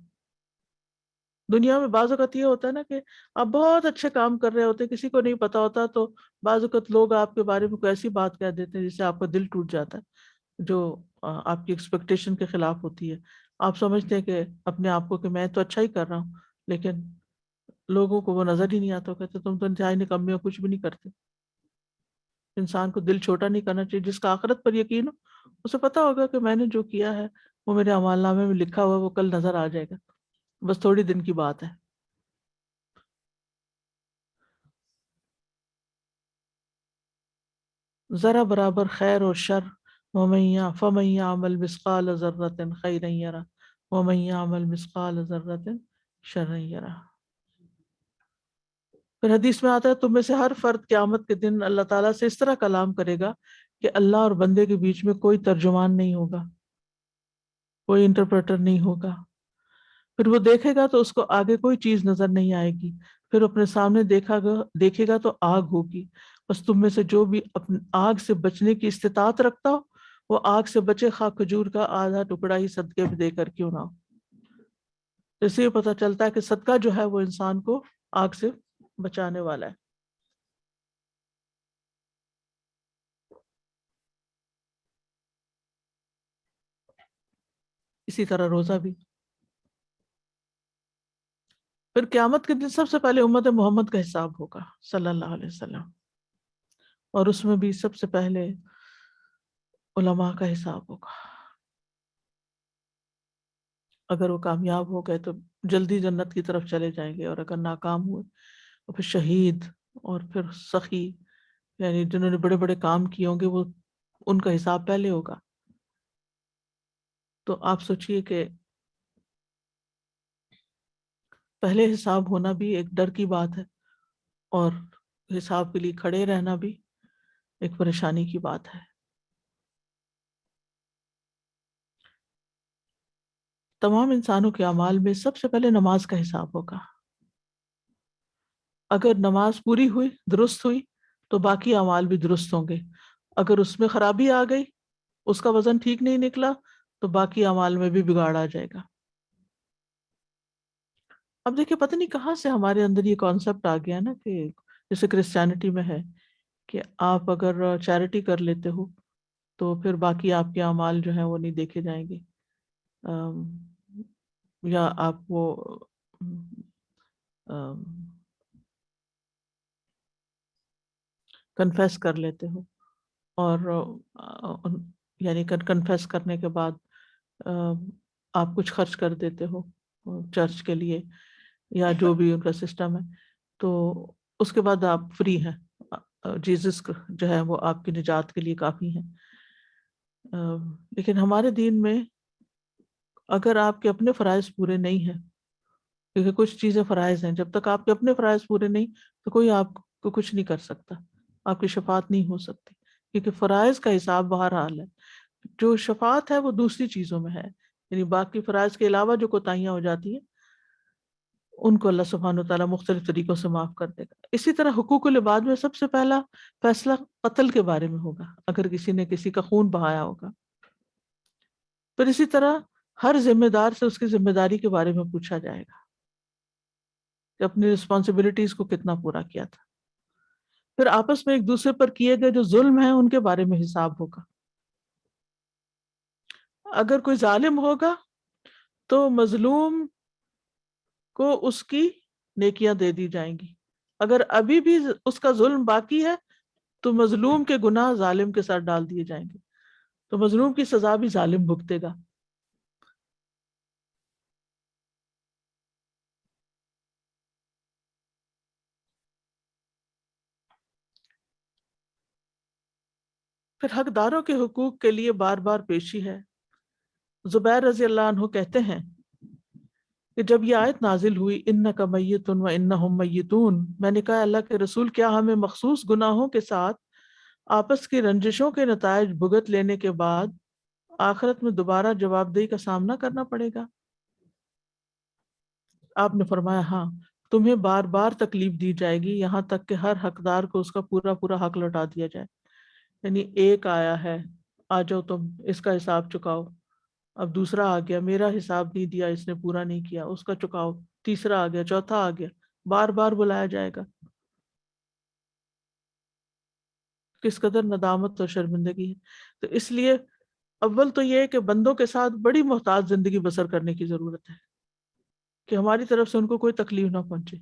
دنیا میں بعض اوقات یہ ہوتا ہے نا کہ آپ بہت اچھے کام کر رہے ہوتے ہیں، کسی کو نہیں پتا ہوتا، تو بعض اوقات لوگ آپ کے بارے میں کوئی ایسی بات کہہ دیتے ہیں جس سے آپ کا دل ٹوٹ جاتا ہے، جو آپ کی ایکسپیکٹیشن کے خلاف ہوتی ہے. آپ سمجھتے ہیں کہ اپنے آپ کو کہ میں تو اچھا ہی کر رہا ہوں، لیکن لوگوں کو وہ نظر ہی نہیں آتا، کہتے تم تو انتہائی نکمے ہو، کچھ بھی نہیں کرتے. انسان کو دل چھوٹا نہیں کرنا چاہیے. جس کا آخرت پر یقین ہو اسے پتا ہوگا کہ میں نے جو کیا ہے وہ میرے اعمال نامے میں لکھا ہوا ہے، وہ کل نظر آ جائے گا، بس تھوڑی دن کی بات ہے. ذرا برابر خیر اور شر، فَمَن يَعْمَلْ مِثْقَالَ ذَرَّةٍ خَيْرًا يَرَهُ وَمَن يَعْمَلْ مِثْقَالَ ذَرَّةٍ شَرًّا يَرَهُ. پھر حدیث میں آتا ہے تم میں سے ہر فرد قیامت کے دن اللہ تعالیٰ سے اس طرح کلام کرے گا کہ اللہ اور بندے کے بیچ میں کوئی ترجمان نہیں ہوگا، کوئی انٹرپریٹر نہیں ہوگا. پھر وہ دیکھے گا تو اس کو آگے کوئی چیز نظر نہیں آئے گی. پھر اپنے سامنے دیکھے گا تو آگ ہوگی. بس تم میں سے جو بھی اپنے آگ سے بچنے کی استطاعت رکھتا ہو وہ آگ سے بچے، خواہ کھجور کا آدھا ٹکڑا ہی صدقے میں دے کر کیوں نہ ہو. اس سے یہ پتہ چلتا ہے کہ صدقہ جو ہے وہ انسان کو آگ سے بچانے والا ہے. اسی طرح روزہ بھی. پھر قیامت کے دن سب سے پہلے امت محمد کا حساب ہوگا صلی اللہ علیہ وسلم، اور اس میں بھی سب سے پہلے علماء کا حساب ہوگا. اگر وہ کامیاب ہو گئے تو جلدی جنت کی طرف چلے جائیں گے، اور اگر ناکام ہوئے تو پھر شہید اور پھر سخی، یعنی جنہوں نے بڑے بڑے کام کیے ہوں گے وہ ان کا حساب پہلے ہوگا. تو آپ سوچئے کہ پہلے حساب ہونا بھی ایک ڈر کی بات ہے، اور حساب کے لیے کھڑے رہنا بھی ایک پریشانی کی بات ہے. تمام انسانوں کے اعمال میں سب سے پہلے نماز کا حساب ہوگا. اگر نماز پوری ہوئی، درست ہوئی، تو باقی اعمال بھی درست ہوں گے. اگر اس میں خرابی آ گئی، اس کا وزن ٹھیک نہیں نکلا، تو باقی اعمال میں بھی بگاڑ آ جائے گا. اب دیکھیں پتہ نہیں کہاں سے ہمارے اندر یہ کانسیپٹ آ گیا نا کہ جیسے کرسچینٹی میں ہے کہ آپ اگر چیریٹی کر لیتے ہو تو پھر باقی آپ کے اعمال جو ہیں وہ نہیں دیکھے جائیں گے، یا آپ وہ کنفیس کر لیتے ہو، اور یعنی کنفیس کرنے کے بعد آپ کچھ خرچ کر دیتے ہو چرچ کے لیے یا جو بھی ان کا سسٹم ہے، تو اس کے بعد آپ فری ہیں. جیزس جو ہے وہ آپ کی نجات کے لیے کافی ہیں. لیکن ہمارے دین میں اگر آپ کے اپنے فرائض پورے نہیں ہیں، کیونکہ کچھ چیزیں فرائض ہیں، جب تک آپ کے اپنے فرائض پورے نہیں تو کوئی آپ کو کچھ نہیں کر سکتا، آپ کی شفاعت نہیں ہو سکتی، کیونکہ فرائض کا حساب بہرحال ہے. جو شفاعت ہے وہ دوسری چیزوں میں ہے، یعنی باقی فرائض کے علاوہ جو کوتاہیاں ہو جاتی ہیں ان کو اللہ سبحانہ و تعالیٰ مختلف طریقوں سے معاف کر دے گا. اسی طرح حقوق العباد میں سب سے پہلا فیصلہ قتل کے بارے میں ہوگا، اگر کسی نے کسی کا خون بہایا ہوگا. پھر اسی طرح ہر ذمہ دار سے اس کی ذمہ داری کے بارے میں پوچھا جائے گا کہ اپنی رسپانسبلٹیز کو کتنا پورا کیا تھا. پھر آپس میں ایک دوسرے پر کیے گئے جو ظلم ہیں ان کے بارے میں حساب ہوگا. اگر کوئی ظالم ہوگا تو مظلوم کو اس کی نیکیاں دے دی جائیں گی. اگر ابھی بھی اس کا ظلم باقی ہے تو مظلوم کے گناہ ظالم کے ساتھ ڈال دیے جائیں گے، تو مظلوم کی سزا بھی ظالم بھگتے گا. پھر حقداروں کے حقوق کے لیے بار بار پیشی ہے. زبیر رضی اللہ عنہ کہتے ہیں کہ جب یہ آیت نازل ہوئی انک میت و انہم میتون، میں نے کہا اللہ کے رسول کیا ہمیں مخصوص گناہوں کے ساتھ آپس کی رنجشوں کے نتائج بھگت لینے کے بعد آخرت میں دوبارہ جواب دہی کا سامنا کرنا پڑے گا؟ آپ نے فرمایا ہاں، تمہیں بار بار تکلیف دی جائے گی یہاں تک کہ ہر حقدار کو اس کا پورا پورا حق لوٹا دیا جائے. یعنی ایک آیا ہے، آ جاؤ تم اس کا حساب چکاؤ. اب دوسرا آ گیا، میرا حساب نہیں دیا، اس نے پورا نہیں کیا، اس کا چکاؤ. تیسرا آ گیا، چوتھا آ گیا، بار بار بلایا جائے گا. کس قدر ندامت اور شرمندگی ہے. تو اس لیے اول تو یہ ہے کہ بندوں کے ساتھ بڑی محتاط زندگی بسر کرنے کی ضرورت ہے کہ ہماری طرف سے ان کو کوئی تکلیف نہ پہنچے.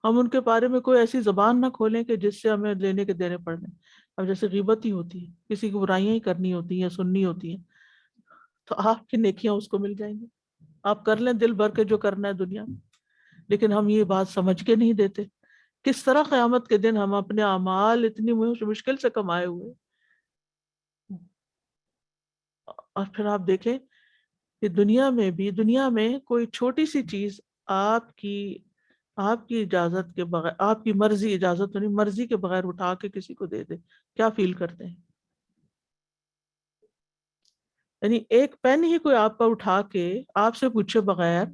ہم ان کے بارے میں کوئی ایسی زبان نہ کھولیں کہ جس سے ہمیں لینے کے دینے پڑ جائیں. اب جیسے غیبت ہی ہوتی ہے، کسی کی برائیاں ہی کرنی ہوتی ہیں یا سننی ہوتی ہیں، تو آپ کی نیکیاں اس کو مل جائیں گی. آپ کر لیں دل بھر کے جو کرنا ہے دنیا میں، لیکن ہم یہ بات سمجھ کے نہیں دیتے. کس طرح قیامت کے دن ہم اپنے اعمال اتنی مشکل سے کمائے ہوئے، اور پھر آپ دیکھیں کہ دنیا میں کوئی چھوٹی سی چیز آپ کی اجازت کے بغیر، آپ کی مرضی، اجازت تو نہیں، مرضی کے بغیر اٹھا کے کسی کو دے دے، کیا فیل کرتے ہیں؟ یعنی ایک پین ہی کوئی آپ کا اٹھا کے آپ سے پوچھے بغیر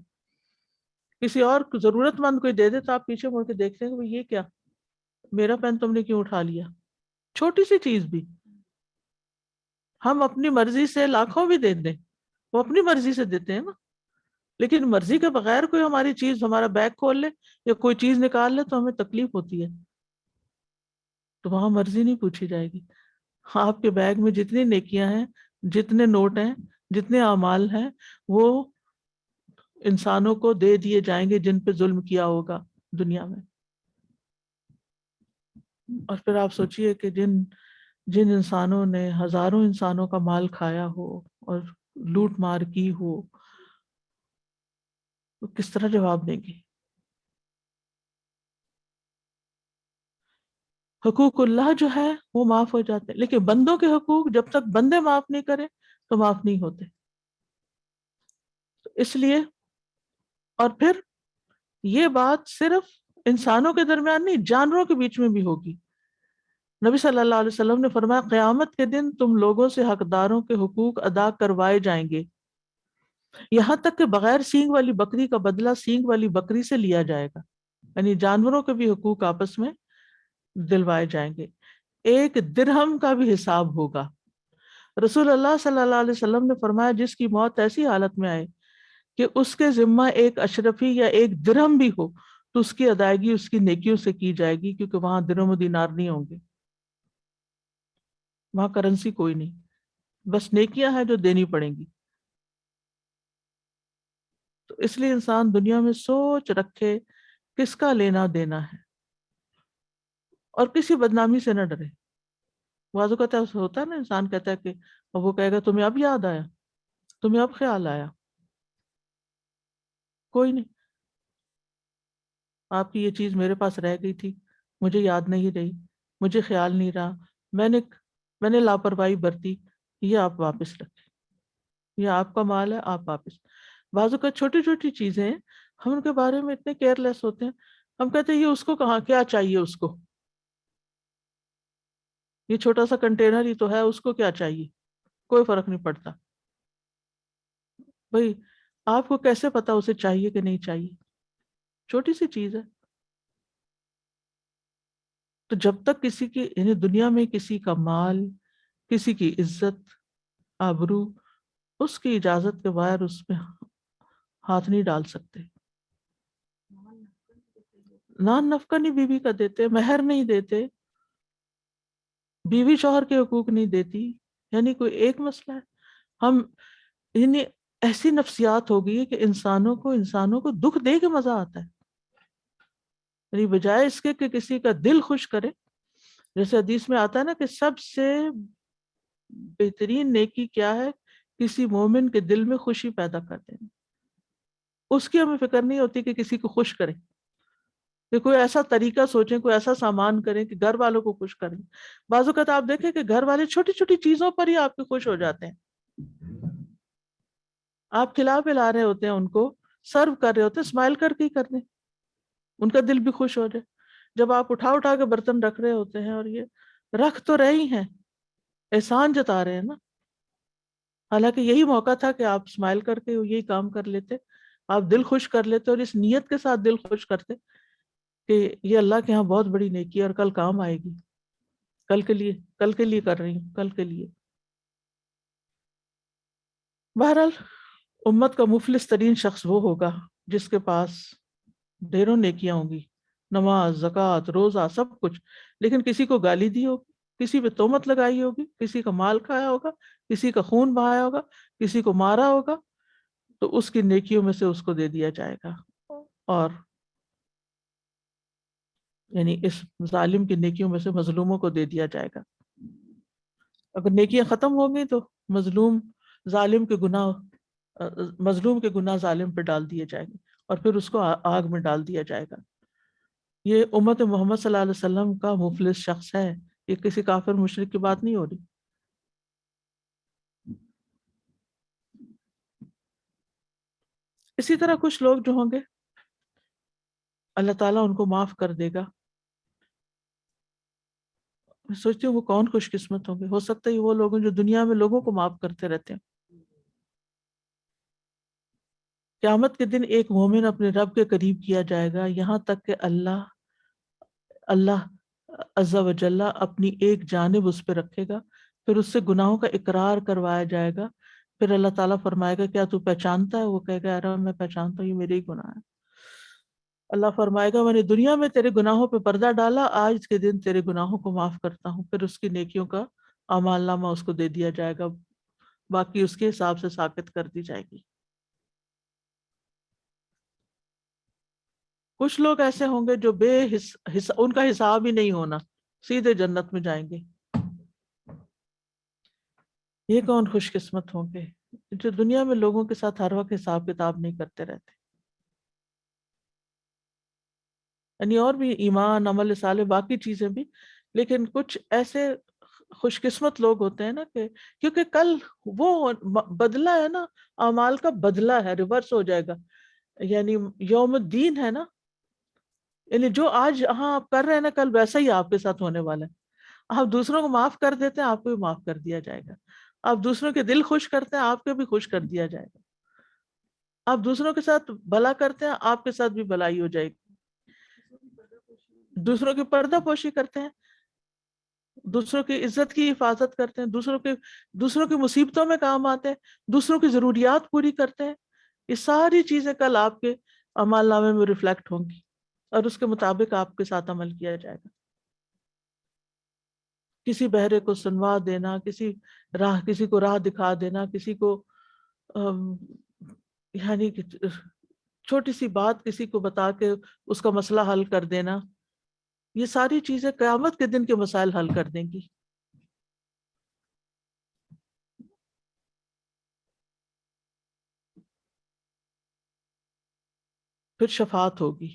کسی اور ضرورت مند کوئی دے دے تو آپ پیچھے مڑ کے دیکھتے ہیں کہ یہ کیا، میرا پین تم نے کیوں اٹھا لیا؟ چھوٹی سی چیز بھی ہم اپنی مرضی سے لاکھوں بھی دے دیں، وہ اپنی مرضی سے دیتے ہیں نا، لیکن مرضی کے بغیر کوئی ہماری چیز، ہمارا بیگ کھول لے یا کوئی چیز نکال لے تو ہمیں تکلیف ہوتی ہے. تو وہاں مرضی نہیں پوچھی جائے گی. آپ کے بیگ میں جتنی نیکیاں ہیں، جتنے نوٹ ہیں، جتنے اعمال ہیں، وہ انسانوں کو دے دیے جائیں گے جن پہ ظلم کیا ہوگا دنیا میں. اور پھر آپ سوچئے کہ جن انسانوں نے ہزاروں انسانوں کا مال کھایا ہو اور لوٹ مار کی ہو، تو کس طرح جواب دیں گے؟ حقوق اللہ جو ہے وہ معاف ہو جاتے ہیں، لیکن بندوں کے حقوق جب تک بندے معاف نہیں کریں تو معاف نہیں ہوتے. اس لیے، اور پھر یہ بات صرف انسانوں کے درمیان نہیں، جانوروں کے بیچ میں بھی ہوگی. نبی صلی اللہ علیہ وسلم نے فرمایا قیامت کے دن تم لوگوں سے حقداروں کے حقوق ادا کروائے جائیں گے، یہاں تک کہ بغیر سینگ والی بکری کا بدلہ سینگ والی بکری سے لیا جائے گا. یعنی جانوروں کے بھی حقوق آپس میں دلوائے جائیں گے. ایک درہم کا بھی حساب ہوگا. رسول اللہ صلی اللہ علیہ وسلم نے فرمایا جس کی موت ایسی حالت میں آئے کہ اس کے ذمہ ایک اشرفی یا ایک درہم بھی ہو تو اس کی ادائیگی اس کی نیکیوں سے کی جائے گی، کیونکہ وہاں درہم و دینار نہیں ہوں گے، وہاں کرنسی کوئی نہیں، بس نیکیاں ہیں جو دینی پڑیں گی. تو اس لیے انسان دنیا میں سوچ رکھے کس کا لینا دینا ہے، اور کسی بدنامی سے نہ ڈرے. بعض اوقات ایسا ہوتا ہے نا، انسان کہتا ہے کہ وہ کہے گا تمہیں اب یاد آیا، تمہیں اب خیال آیا. کوئی نہیں، آپ کی یہ چیز میرے پاس رہ گئی تھی، مجھے یاد نہیں رہی، مجھے خیال نہیں رہا، میں نے لاپرواہی برتی، یہ آپ واپس رکھیں، یہ آپ کا مال ہے، آپ واپس۔ بعض اوقات چھوٹی چھوٹی چیزیں ہیں، ہم ان کے بارے میں اتنے کیئر لیس ہوتے ہیں، ہم کہتے ہیں یہ اس کو کہاں کیا چاہیے، اس کو یہ چھوٹا سا کنٹینر ہی تو ہے، اس کو کیا چاہیے، کوئی فرق نہیں پڑتا۔ بھائی آپ کو کیسے پتا اسے چاہیے کہ نہیں چاہیے؟ چھوٹی سی چیز ہے۔ تو جب تک کسی کی یعنی دنیا میں کسی کا مال، کسی کی عزت، آبرو، اس کی اجازت کے بغیر اس میں ہاتھ نہیں ڈال سکتے۔ نان نفقہ نہیں بیوی کا دیتے، مہر نہیں دیتے، بیوی شوہر کے حقوق نہیں دیتی، یعنی کوئی ایک مسئلہ ہے۔ ہم یعنی ایسی نفسیات ہو گئی ہے کہ انسانوں کو دکھ دے کے مزہ آتا ہے، یعنی بجائے اس کے کہ کسی کا دل خوش کرے۔ جیسے حدیث میں آتا ہے نا کہ سب سے بہترین نیکی کیا ہے، کسی مومن کے دل میں خوشی پیدا کر دینا۔ اس کی ہمیں فکر نہیں ہوتی کہ کسی کو خوش کریں، کہ کوئی ایسا طریقہ سوچیں، کوئی ایسا سامان کریں کہ گھر والوں کو خوش کریں۔ بعض اوقات آپ دیکھیں کہ گھر والے چھوٹی چھوٹی چیزوں پر ہی آپ کے خوش ہو جاتے ہیں۔ آپ کھلا پلا رہے ہوتے ہیں، ان کو سرو کر رہے ہوتے ہیں، اسمائل کر کے ہی کر دیں، ان کا دل بھی خوش ہو جائے۔ جب آپ اٹھا کے برتن رکھ رہے ہوتے ہیں، اور یہ رکھ تو رہے ہی ہیں، احسان جتا رہے ہیں نا، حالانکہ یہی موقع تھا کہ آپ اسمائل کر کے یہی کام کر لیتے، آپ دل خوش کر لیتے، اور اس نیت کے ساتھ دل خوش کرتے کہ یہ اللہ کے ہاں بہت بڑی نیکی ہے اور کل کام آئے گی، کل کے لیے کر رہی ہوں، کل کے لیے۔ بہرحال امت کا مفلس ترین شخص وہ ہوگا جس کے پاس ڈھیروں نیکیاں ہوں گی، نماز، زکوٰۃ، روزہ، سب کچھ، لیکن کسی کو گالی دی ہوگی، کسی پہ تہمت لگائی ہوگی، کسی کا مال کھایا ہوگا، کسی کا خون بہایا ہوگا، کسی کو مارا ہوگا، تو اس کی نیکیوں میں سے اس کو دے دیا جائے گا، اور یعنی اس ظالم کی نیکیوں میں سے مظلوموں کو دے دیا جائے گا۔ اگر نیکیاں ختم ہو گئی تو مظلوم ظالم کے گناہ مظلوم کے گناہ ظالم پہ ڈال دیے جائیں گے، اور پھر اس کو آگ میں ڈال دیا جائے گا۔ یہ امت محمد صلی اللہ علیہ وسلم کا مفلس شخص ہے، یہ کسی کافر مشرک کی بات نہیں ہو رہی۔ اسی طرح کچھ لوگ جو ہوں گے اللہ تعالیٰ ان کو معاف کر دے گا۔ میں سوچتی ہوں وہ کون خوش قسمت ہوں گے، ہو سکتا ہے وہ لوگ ہیں جو دنیا میں لوگوں کو معاف کرتے رہتے ہیں۔ قیامت کے دن ایک مومن اپنے رب کے قریب کیا جائے گا، یہاں تک کہ اللہ عز و جل اپنی ایک جانب اس پہ رکھے گا، پھر اس سے گناہوں کا اقرار کروایا جائے گا، پھر اللہ تعالیٰ فرمائے گا کیا تو پہچانتا ہے؟ وہ کہے گا یار میں پہچانتا ہوں، یہ میرے ہی گناہ ہے۔ اللہ فرمائے گا میں نے دنیا میں تیرے گناہوں پہ پردہ ڈالا، آج کے دن تیرے گناہوں کو معاف کرتا ہوں، پھر اس کی نیکیوں کا اعمال نامہ اس کو دے دیا جائے گا، باقی اس کے حساب سے ساقط کر دی جائے گی۔ کچھ لوگ ایسے ہوں گے جو ان کا حساب ہی نہیں ہونا، سیدھے جنت میں جائیں گے۔ یہ کون خوش قسمت ہوں گے جو دنیا میں لوگوں کے ساتھ ہر وقت حساب کتاب نہیں کرتے رہتے۔ یعنی اور بھی ایمان، عمل صالح، باقی چیزیں بھی، لیکن کچھ ایسے خوش قسمت لوگ ہوتے ہیں نا کہ کیونکہ کل وہ بدلہ ہے نا، اعمال کا بدلہ ہے، ریورس ہو جائے گا، یعنی یوم الدین ہے نا، یعنی جو آج ہاں آپ کر رہے ہیں نا، کل ویسا ہی آپ کے ساتھ ہونے والا ہے۔ آپ دوسروں کو معاف کر دیتے ہیں، آپ کو بھی معاف کر دیا جائے گا۔ آپ دوسروں کے دل خوش کرتے ہیں، آپ کو بھی خوش کر دیا جائے گا۔ آپ دوسروں کے ساتھ بھلا کرتے ہیں، آپ کے ساتھ بھی بھلائی ہو جائے گی۔ دوسروں کی پردہ پوشی کرتے ہیں، دوسروں کی عزت کی حفاظت کرتے ہیں، دوسروں کی مصیبتوں میں کام آتے ہیں، دوسروں کی ضروریات پوری کرتے ہیں، یہ ساری چیزیں کل آپ کے اعمال نامے میں ریفلیکٹ ہوں گی، اور اس کے مطابق آپ کے ساتھ عمل کیا جائے گا۔ کسی بہرے کو سنوا دینا، کسی کو راہ دکھا دینا، کسی کو یعنی چھوٹی سی بات کسی کو بتا کے اس کا مسئلہ حل کر دینا، یہ ساری چیزیں قیامت کے دن کے مسائل حل کر دیں گی۔ پھر شفاعت ہوگی،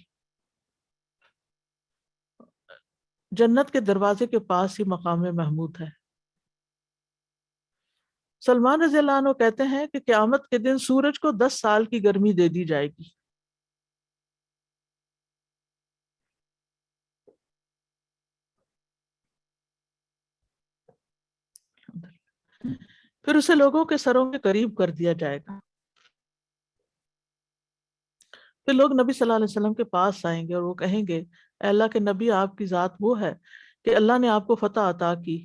جنت کے دروازے کے پاس ہی مقام محمود ہے۔ سلمان رضی اللہ عنہ کہتے ہیں کہ قیامت کے دن سورج کو 10 سال کی گرمی دے دی جائے گی۔ پھر اسے لوگوں کے سروں کے قریب کر دیا جائے گا۔ پھر لوگ نبی صلی اللہ علیہ وسلم کے پاس آئیں گے اور وہ کہیں گے اے اللہ کے نبی، آپ کی ذات وہ ہے کہ اللہ نے آپ کو فتح عطا کی،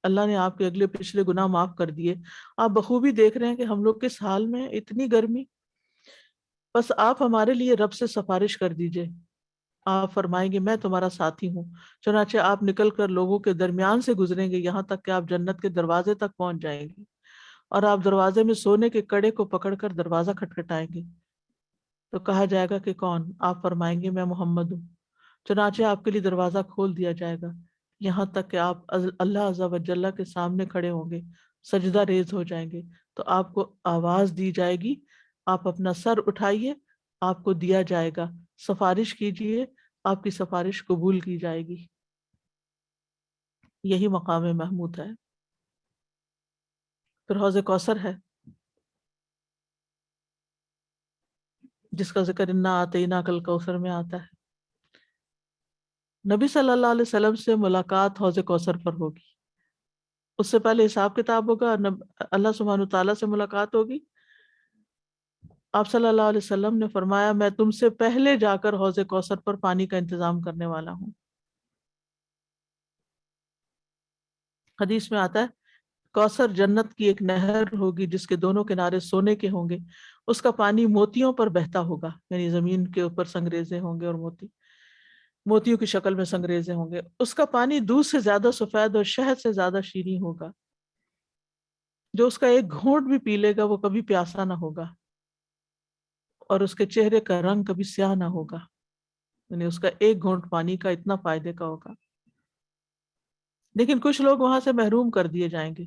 اللہ نے آپ کے اگلے پچھلے گناہ معاف کر دیے، آپ بخوبی دیکھ رہے ہیں کہ ہم لوگ کس حال میں، اتنی گرمی، بس آپ ہمارے لیے رب سے سفارش کر دیجئے۔ آپ فرمائیں گے میں تمہارا ساتھی ہوں، چنانچہ آپ نکل کر لوگوں کے درمیان سے گزریں گے یہاں تک کہ آپ جنت کے دروازے تک پہنچ جائیں گے، اور آپ دروازے میں سونے کے کڑے کو پکڑ کر دروازہ کھٹکھٹائیں گے تو کہا جائے گا کہ کون؟ آپ فرمائیں گے میں محمد ہوں، چنانچہ آپ کے لیے دروازہ کھول دیا جائے گا یہاں تک کہ آپ اللہ عز و جل کے سامنے کھڑے ہوں گے، سجدہ ریز ہو جائیں گے تو آپ کو آواز دی جائے گی آپ اپنا سر اٹھائیے، آپ کو دیا جائے گا، سفارش کیجئے، آپ کی سفارش قبول کی جائے گی۔ یہی مقام محمود ہے۔ پھر حوض کوثر ہے جس کا ذکر انا اعطیناک الکوثر میں آتا ہے۔ نبی صلی اللہ علیہ وسلم سے ملاقات حوض کوثر پر ہوگی، اس سے پہلے حساب کتاب ہوگا، اللہ سبحانہ تعالیٰ سے ملاقات ہوگی۔ آپ صلی اللہ علیہ وسلم نے فرمایا میں تم سے پہلے جا کر حوض کوثر پر پانی کا انتظام کرنے والا ہوں۔ حدیث میں آتا ہے کوثر جنت کی ایک نہر ہوگی جس کے دونوں کنارے سونے کے ہوں گے، اس کا پانی موتیوں پر بہتا ہوگا، یعنی زمین کے اوپر سنگریزے ہوں گے اور موتیوں کی شکل میں سنگریزے ہوں گے، اس کا پانی دودھ سے زیادہ سفید اور شہد سے زیادہ شیریں ہوگا، جو اس کا ایک گھونٹ بھی پی لے گا وہ کبھی پیاسا نہ ہوگا، اور اس کے چہرے کا رنگ کبھی سیاہ نہ ہوگا، یعنی اس کا ایک گھونٹ پانی کا اتنا فائدے کا ہوگا۔ لیکن کچھ لوگ وہاں سے محروم کر دیے جائیں گے،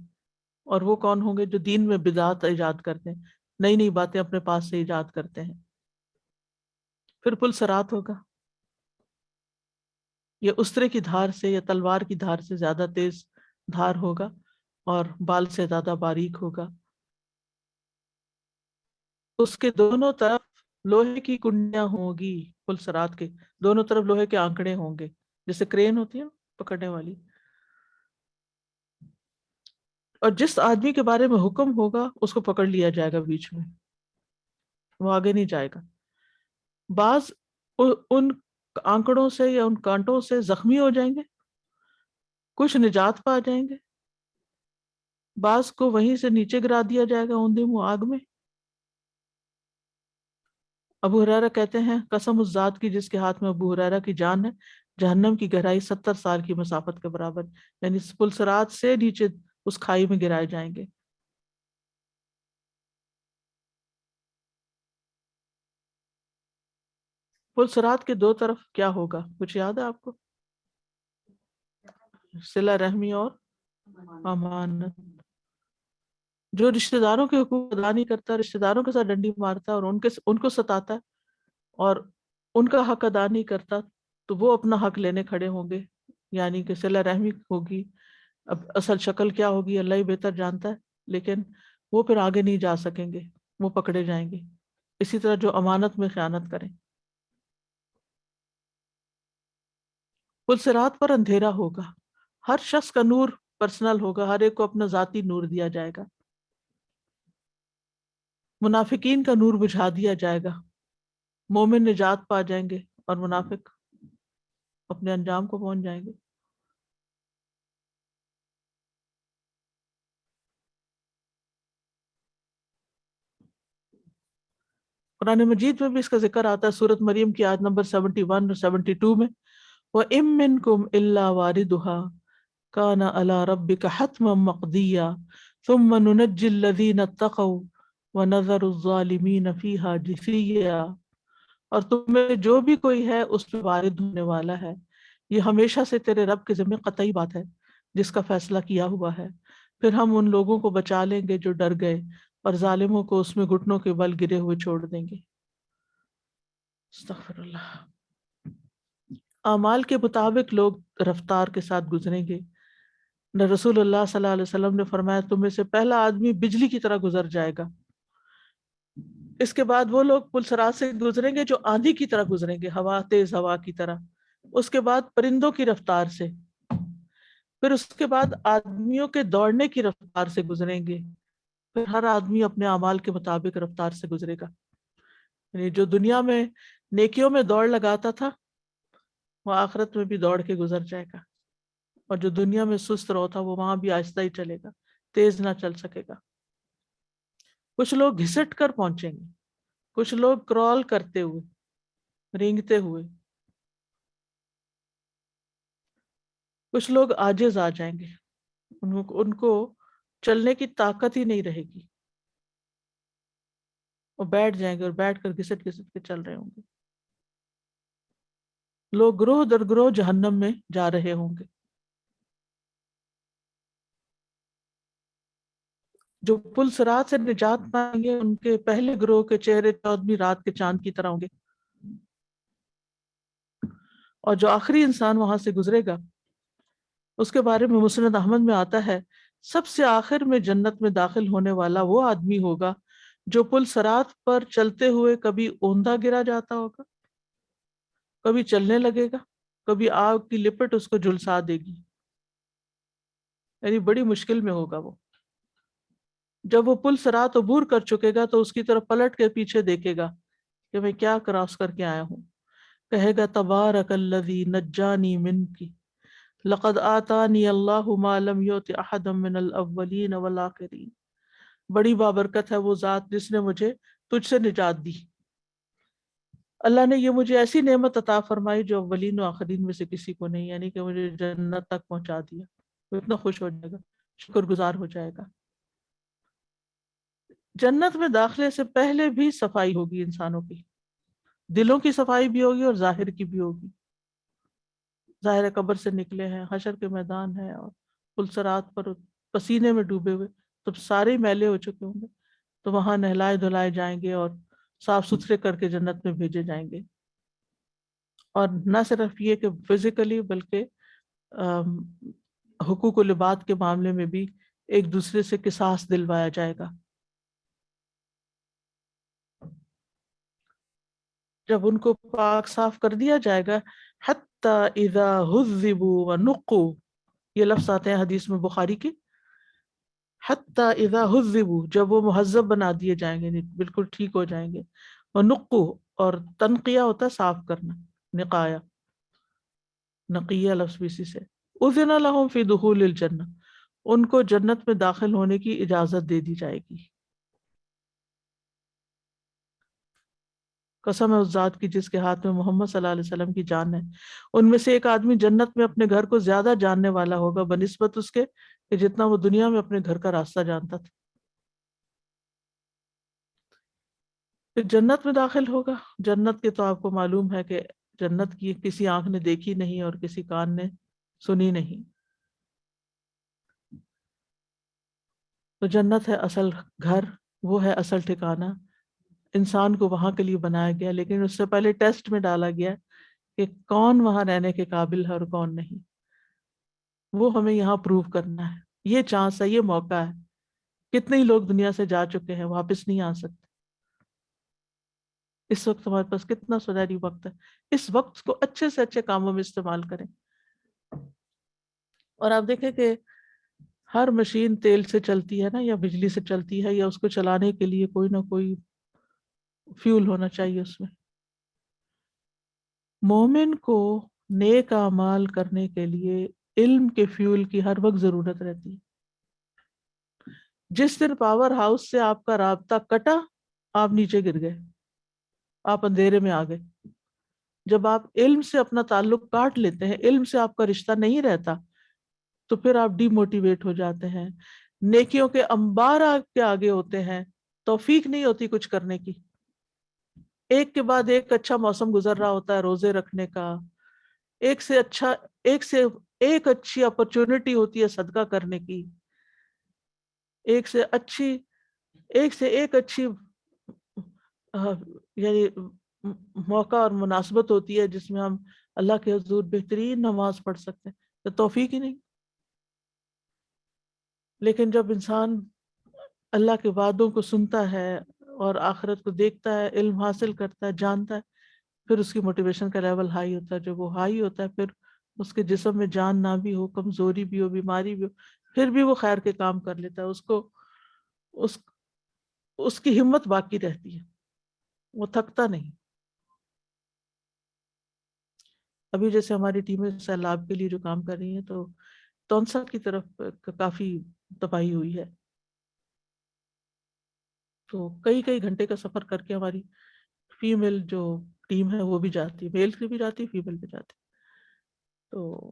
اور وہ کون ہوں گے؟ جو دین میں بدعات ایجاد کرتے ہیں، نئی نئی باتیں اپنے پاس سے ایجاد کرتے ہیں۔ پھر پل صراط ہوگا، یہ استرے کی دھار سے یا تلوار کی دھار سے زیادہ تیز دھار ہوگا اور بال سے زیادہ باریک ہوگا، اس کے دونوں طرف لوہے کی کنڈیاں ہوں گی، پل صراط کے دونوں طرف لوہے کے آنکڑے ہوں گے، جیسے کرین ہوتی ہے پکڑنے والی، اور جس آدمی کے بارے میں حکم ہوگا اس کو پکڑ لیا جائے گا بیچ میں، وہ آگے نہیں جائے گا۔ بعض ان آنکڑوں سے یا ان کانٹوں سے زخمی ہو جائیں گے، کچھ نجات پا جائیں گے، بعض کو وہیں سے نیچے گرا دیا جائے گا اوندے منہ آگ میں۔ ابو ہریرہ کہتے ہیں قسم اس ذات کی جس کے ہاتھ میں ابو ہریرہ کی جان ہے، جہنم کی گہرائی 70 سال کی مسافت کے برابر، یعنی پل صراط سے نیچے اس کھائی میں گرائے جائیں گے۔ پل صراط کے دو طرف کیا ہوگا کچھ یاد ہے آپ کو؟ صلہ رحمی اور امانت۔ جو رشتہ داروں کے حقوق ادا نہیں کرتا، رشتہ داروں کے ساتھ ڈنڈی مارتا ہے اور ان کو ستاتا ہے اور ان کا حق ادا نہیں کرتا، تو وہ اپنا حق لینے کھڑے ہوں گے، یعنی کہ صلہ رحمی ہوگی۔ اب اصل شکل کیا ہوگی اللہ ہی بہتر جانتا ہے، لیکن وہ پھر آگے نہیں جا سکیں گے، وہ پکڑے جائیں گے۔ اسی طرح جو امانت میں خیانت کریں۔ پل صراط پر اندھیرا ہوگا، ہر شخص کا نور پرسنل ہوگا، ہر ایک کو اپنا ذاتی نور دیا جائے گا۔ منافقین کا نور بجھا دیا جائے گا، مومن نجات پا جائیں گے اور منافق اپنے انجام کو پہنچ جائیں گے۔ قرآن مجید میں بھی اس کا ذکر آتا ہے، سورۃ مریم کی آیت نمبر 71 اور 72 میں، وَإِن مِّنكُمْ إِلَّا وَارِدُهَا كَانَ عَلَى رَبِّكَ حَتْمًا مَّقْضِيًّا ثُمَّ نُنَجِّي الَّذِينَ اتَّقَوْا وَنَذَرُ الظَّالِمِينَ فِيهَا جِثِيًّا۔ اور تم میں جو بھی کوئی ہے اس پہ وارد ہونے والا ہے، یہ ہمیشہ سے تیرے رب کے ذمہ قطعی بات ہے جس کا فیصلہ کیا ہوا ہے، پھر ہم ان لوگوں کو بچا لیں گے جو ڈر گئے اور ظالموں کو اس میں گھٹنوں کے بل گرے ہوئے چھوڑ دیں گے۔ استغفر اللہ۔ اعمال کے مطابق لوگ رفتار کے ساتھ گزریں گے. نہ رسول اللہ صلی اللہ علیہ وسلم نے فرمایا تم میں سے پہلا آدمی بجلی کی طرح گزر جائے گا. اس کے بعد وہ لوگ پل صراط سے گزریں گے جو آندھی کی طرح گزریں گے، ہوا، تیز ہوا کی طرح. اس کے بعد پرندوں کی رفتار سے، پھر اس کے بعد آدمیوں کے دوڑنے کی رفتار سے گزریں گے. پھر ہر آدمی اپنے اعمال کے مطابق رفتار سے گزرے گا. یعنی جو دنیا میں نیکیوں میں دوڑ لگاتا تھا وہ آخرت میں بھی دوڑ کے گزر جائے گا، اور جو دنیا میں سست رہتا وہ وہاں بھی آہستہ ہی چلے گا، تیز نہ چل سکے گا. کچھ لوگ گھسٹ کر پہنچیں گے، کچھ لوگ کرال کرتے ہوئے، رینگتے ہوئے، کچھ لوگ عاجز آ جائیں گے، ان کو چلنے کی طاقت ہی نہیں رہے گی، وہ بیٹھ جائیں گے اور بیٹھ کر گھسٹ گھسٹ کے چل رہے ہوں گے. لوگ گروہ در گروہ جہنم میں جا رہے ہوں گے. جو پل صراط سے نجات پائیں گے ان کے پہلے گروہ کے چہرے 14ویں رات کے چاند کی طرح ہوں گے، اور جو آخری انسان وہاں سے گزرے گا اس کے بارے میں مسند احمد میں آتا ہے سب سے آخر میں جنت میں داخل ہونے والا وہ آدمی ہوگا جو پل صراط پر چلتے ہوئے کبھی اوندا گرا جاتا ہوگا، کبھی چلنے لگے گا، کبھی آگ کی لپٹ اس کو جھلسا دے گی. یعنی بڑی مشکل میں ہوگا وہ. جب وہ پل صراط عبور کر چکے گا تو اس کی طرف پلٹ کے پیچھے دیکھے گا کہ میں کیا کراس کر کے آیا ہوں. کہے گا تبارک الذی نجانی منکی لقد آتانی اللہ ما لم یؤت احدا من الاولین والآخرین. بڑی بابرکت ہے وہ ذات جس نے مجھے تجھ سے نجات دی. اللہ نے یہ مجھے ایسی نعمت عطا فرمائی جو اولین و آخرین میں سے کسی کو نہیں، یعنی کہ مجھے جنت تک پہنچا دیا. وہ اتنا خوش ہو جائے گا، شکر گزار ہو جائے گا. جنت میں داخلے سے پہلے بھی صفائی ہوگی انسانوں کی، دلوں کی صفائی بھی ہوگی اور ظاہر کی بھی ہوگی. ظاہر قبر سے نکلے ہیں، حشر کے میدان ہے اور پل صراط پر پسینے میں ڈوبے ہوئے تو سارے میلے ہو چکے ہوں گے، تو وہاں نہلائے دھلائے جائیں گے اور صاف ستھرے کر کے جنت میں بھیجے جائیں گے. اور نہ صرف یہ کہ فزیکلی بلکہ حقوق و لباد کے معاملے میں بھی ایک دوسرے سے قصاص دلوایا جائے گا. جب ان کو پاک صاف کر دیا جائے گا، حتی اذا حذبوا ونقوا، یہ لفظ آتے ہیں حدیث میں بخاری کی، حتی اذا حذبوا، جب وہ مہذب بنا دیے جائیں گے، بالکل ٹھیک ہو جائیں گے. ونقوا، اور تنقیہ ہوتا ہے صاف کرنا، نقایا، نقیہ لفظ بھی اسی سے. اذن لهم فی دخول الجنہ، ان کو جنت میں داخل ہونے کی اجازت دے دی جائے گی. قسم ہے اس ذات کی جس کے ہاتھ میں محمد صلی اللہ علیہ وسلم کی جان ہے، ان میں سے ایک آدمی جنت میں اپنے گھر کو زیادہ جاننے والا ہوگا بنسبت اس کے کہ جتنا وہ دنیا میں اپنے گھر کا راستہ جانتا تھا. پھر جنت میں داخل ہوگا. جنت کے تو آپ کو معلوم ہے کہ جنت کی کسی آنکھ نے دیکھی نہیں اور کسی کان نے سنی نہیں. تو جنت ہے اصل گھر، وہ ہے اصل ٹھکانہ. انسان کو وہاں کے لیے بنایا گیا، لیکن اس سے پہلے ٹیسٹ میں ڈالا گیا کہ کون وہاں رہنے کے قابل ہے اور کون نہیں. وہ ہمیں یہاں پروو کرنا ہے. یہ چانس ہے، یہ موقع ہے. کتنے ہی لوگ دنیا سے جا چکے ہیں، واپس نہیں آ سکتے. اس وقت ہمارے پاس کتنا سنہری وقت ہے، اس وقت کو اچھے سے اچھے کاموں میں استعمال کریں. اور آپ دیکھیں کہ ہر مشین تیل سے چلتی ہے نا، یا بجلی سے چلتی ہے، یا اس کو چلانے کے لیے کوئی نہ کوئی فیول ہونا چاہیے اس میں. مومن کو نیک اعمال کرنے کے لیے علم کے فیول کی ہر وقت ضرورت رہتی ہے. جس دن پاور ہاؤس سے آپ کا رابطہ کٹا، آپ نیچے گر گئے، آپ اندھیرے میں آ گئے. جب آپ علم سے اپنا تعلق کاٹ لیتے ہیں، علم سے آپ کا رشتہ نہیں رہتا، تو پھر آپ ڈی موٹیویٹ ہو جاتے ہیں. نیکیوں کے انبار آپ کے آگے ہوتے ہیں، توفیق نہیں ہوتی کچھ کرنے کی. ایک کے بعد ایک اچھا موسم گزر رہا ہوتا ہے روزے رکھنے کا، ایک سے ایک اچھی اپرچونٹی ہوتی ہے صدقہ کرنے کی، ایک سے ایک اچھی یعنی موقع اور مناسبت ہوتی ہے جس میں ہم اللہ کے حضور بہترین نماز پڑھ سکتے ہیں، تو توفیق ہی نہیں۔ لیکن جب انسان اللہ کے وعدوں کو سنتا ہے اور آخرت کو دیکھتا ہے، علم حاصل کرتا ہے، جانتا ہے، پھر اس کی موٹیویشن کا لیول ہائی ہوتا ہے۔ جب وہ ہائی ہوتا ہے، پھر اس کے جسم میں جان نہ بھی ہو، کمزوری بھی ہو، بیماری بھی ہو، پھر بھی وہ خیر کے کام کر لیتا ہے۔ اس اس کی ہمت باقی رہتی ہے، وہ تھکتا نہیں۔ ابھی جیسے ہماری ٹیمیں سیلاب کے لیے جو کام کر رہی ہیں، تو تونسا کی طرف کافی تباہی ہوئی ہے، تو کئی کئی گھنٹے کا سفر کر کے ہماری فیمیل جو ٹیم ہے وہ بھی جاتی ہے، میل کی بھی جاتی ہے، فیمیل بھی جاتی ہے۔ تو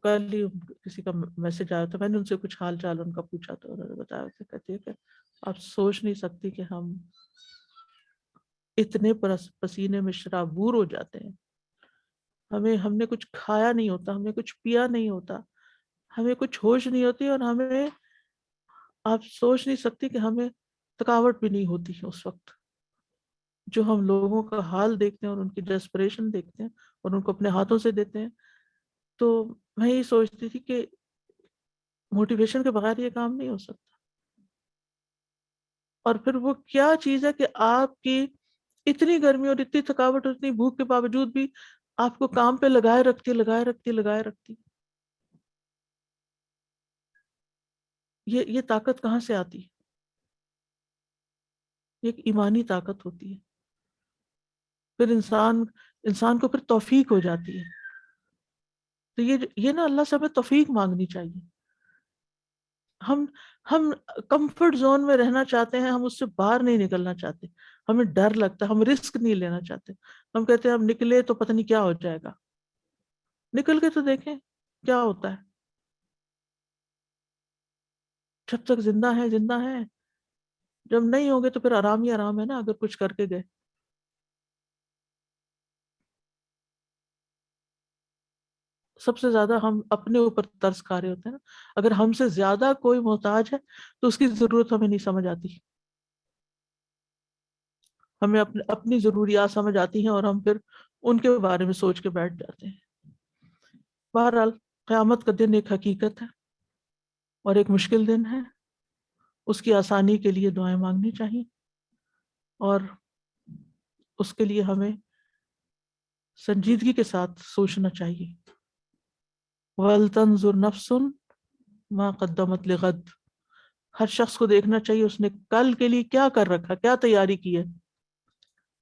کل ہی کسی کا میسج آیا، تو میں نے ان سے کچھ حال چال ان کا پوچھا، تو انہوں نے بتایا کہ کہتی ہے کہ آپ سوچ نہیں سکتی کہ ہم اتنے پسینے میں شرابور ہو جاتے ہیں، ہم نے کچھ کھایا نہیں ہوتا، ہم نے کچھ پیا نہیں ہوتا، ہمیں کچھ ہوش نہیں ہوتی، اور ہمیں آپ سوچ نہیں سکتی کہ ہمیں تھکاوٹ بھی نہیں ہوتی اس وقت۔ جو ہم لوگوں کا حال دیکھتے ہیں اور ان کی ڈیسپریشن دیکھتے ہیں اور ان کو اپنے ہاتھوں سے دیتے ہیں، تو میں یہ سوچتی تھی کہ موٹیویشن کے بغیر یہ کام نہیں ہو سکتا۔ اور پھر وہ کیا چیز ہے کہ آپ کی اتنی گرمی اور اتنی تھکاوٹ اور اتنی بھوک کے باوجود بھی آپ کو کام پہ لگائے رکھتی، لگائے رکھتی، لگائے رکھتی۔ یہ طاقت کہاں سے آتی ہے؟ یہ ایک ایمانی طاقت ہوتی ہے۔ پھر انسان کو پھر توفیق ہو جاتی ہے۔ تو یہ نا اللہ سے ہمیں توفیق مانگنی چاہیے۔ ہم ہم کمفرٹ زون میں رہنا چاہتے ہیں، ہم اس سے باہر نہیں نکلنا چاہتے، ہمیں ڈر لگتا ہے، ہم رسک نہیں لینا چاہتے، ہم کہتے ہیں ہم نکلے تو پتہ نہیں کیا ہو جائے گا۔ نکل کے تو دیکھیں کیا ہوتا ہے۔ جب تک زندہ ہے زندہ ہے، جب نہیں ہوگے تو پھر آرام ہی آرام ہے نا، اگر کچھ کر کے گئے۔ سب سے زیادہ ہم اپنے اوپر ترس کھا رہے ہوتے ہیں نا۔ اگر ہم سے زیادہ کوئی محتاج ہے تو اس کی ضرورت ہمیں نہیں سمجھ آتی، ہمیں اپنی ضروریات سمجھ آتی ہیں اور ہم پھر ان کے بارے میں سوچ کے بیٹھ جاتے ہیں۔ بہرحال قیامت کا دن ایک حقیقت ہے اور ایک مشکل دن ہے، اس کی آسانی کے لیے دعائیں مانگنی چاہیے، اور اس کے لیے ہمیں سنجیدگی کے ساتھ سوچنا چاہیے۔ وَلْتَنْظُرْ نَفْسٌ مَا قَدَّمَتْ لِغَدٍ، ہر شخص کو دیکھنا چاہیے اس نے کل کے لیے کیا کر رکھا، کیا تیاری کی ہے،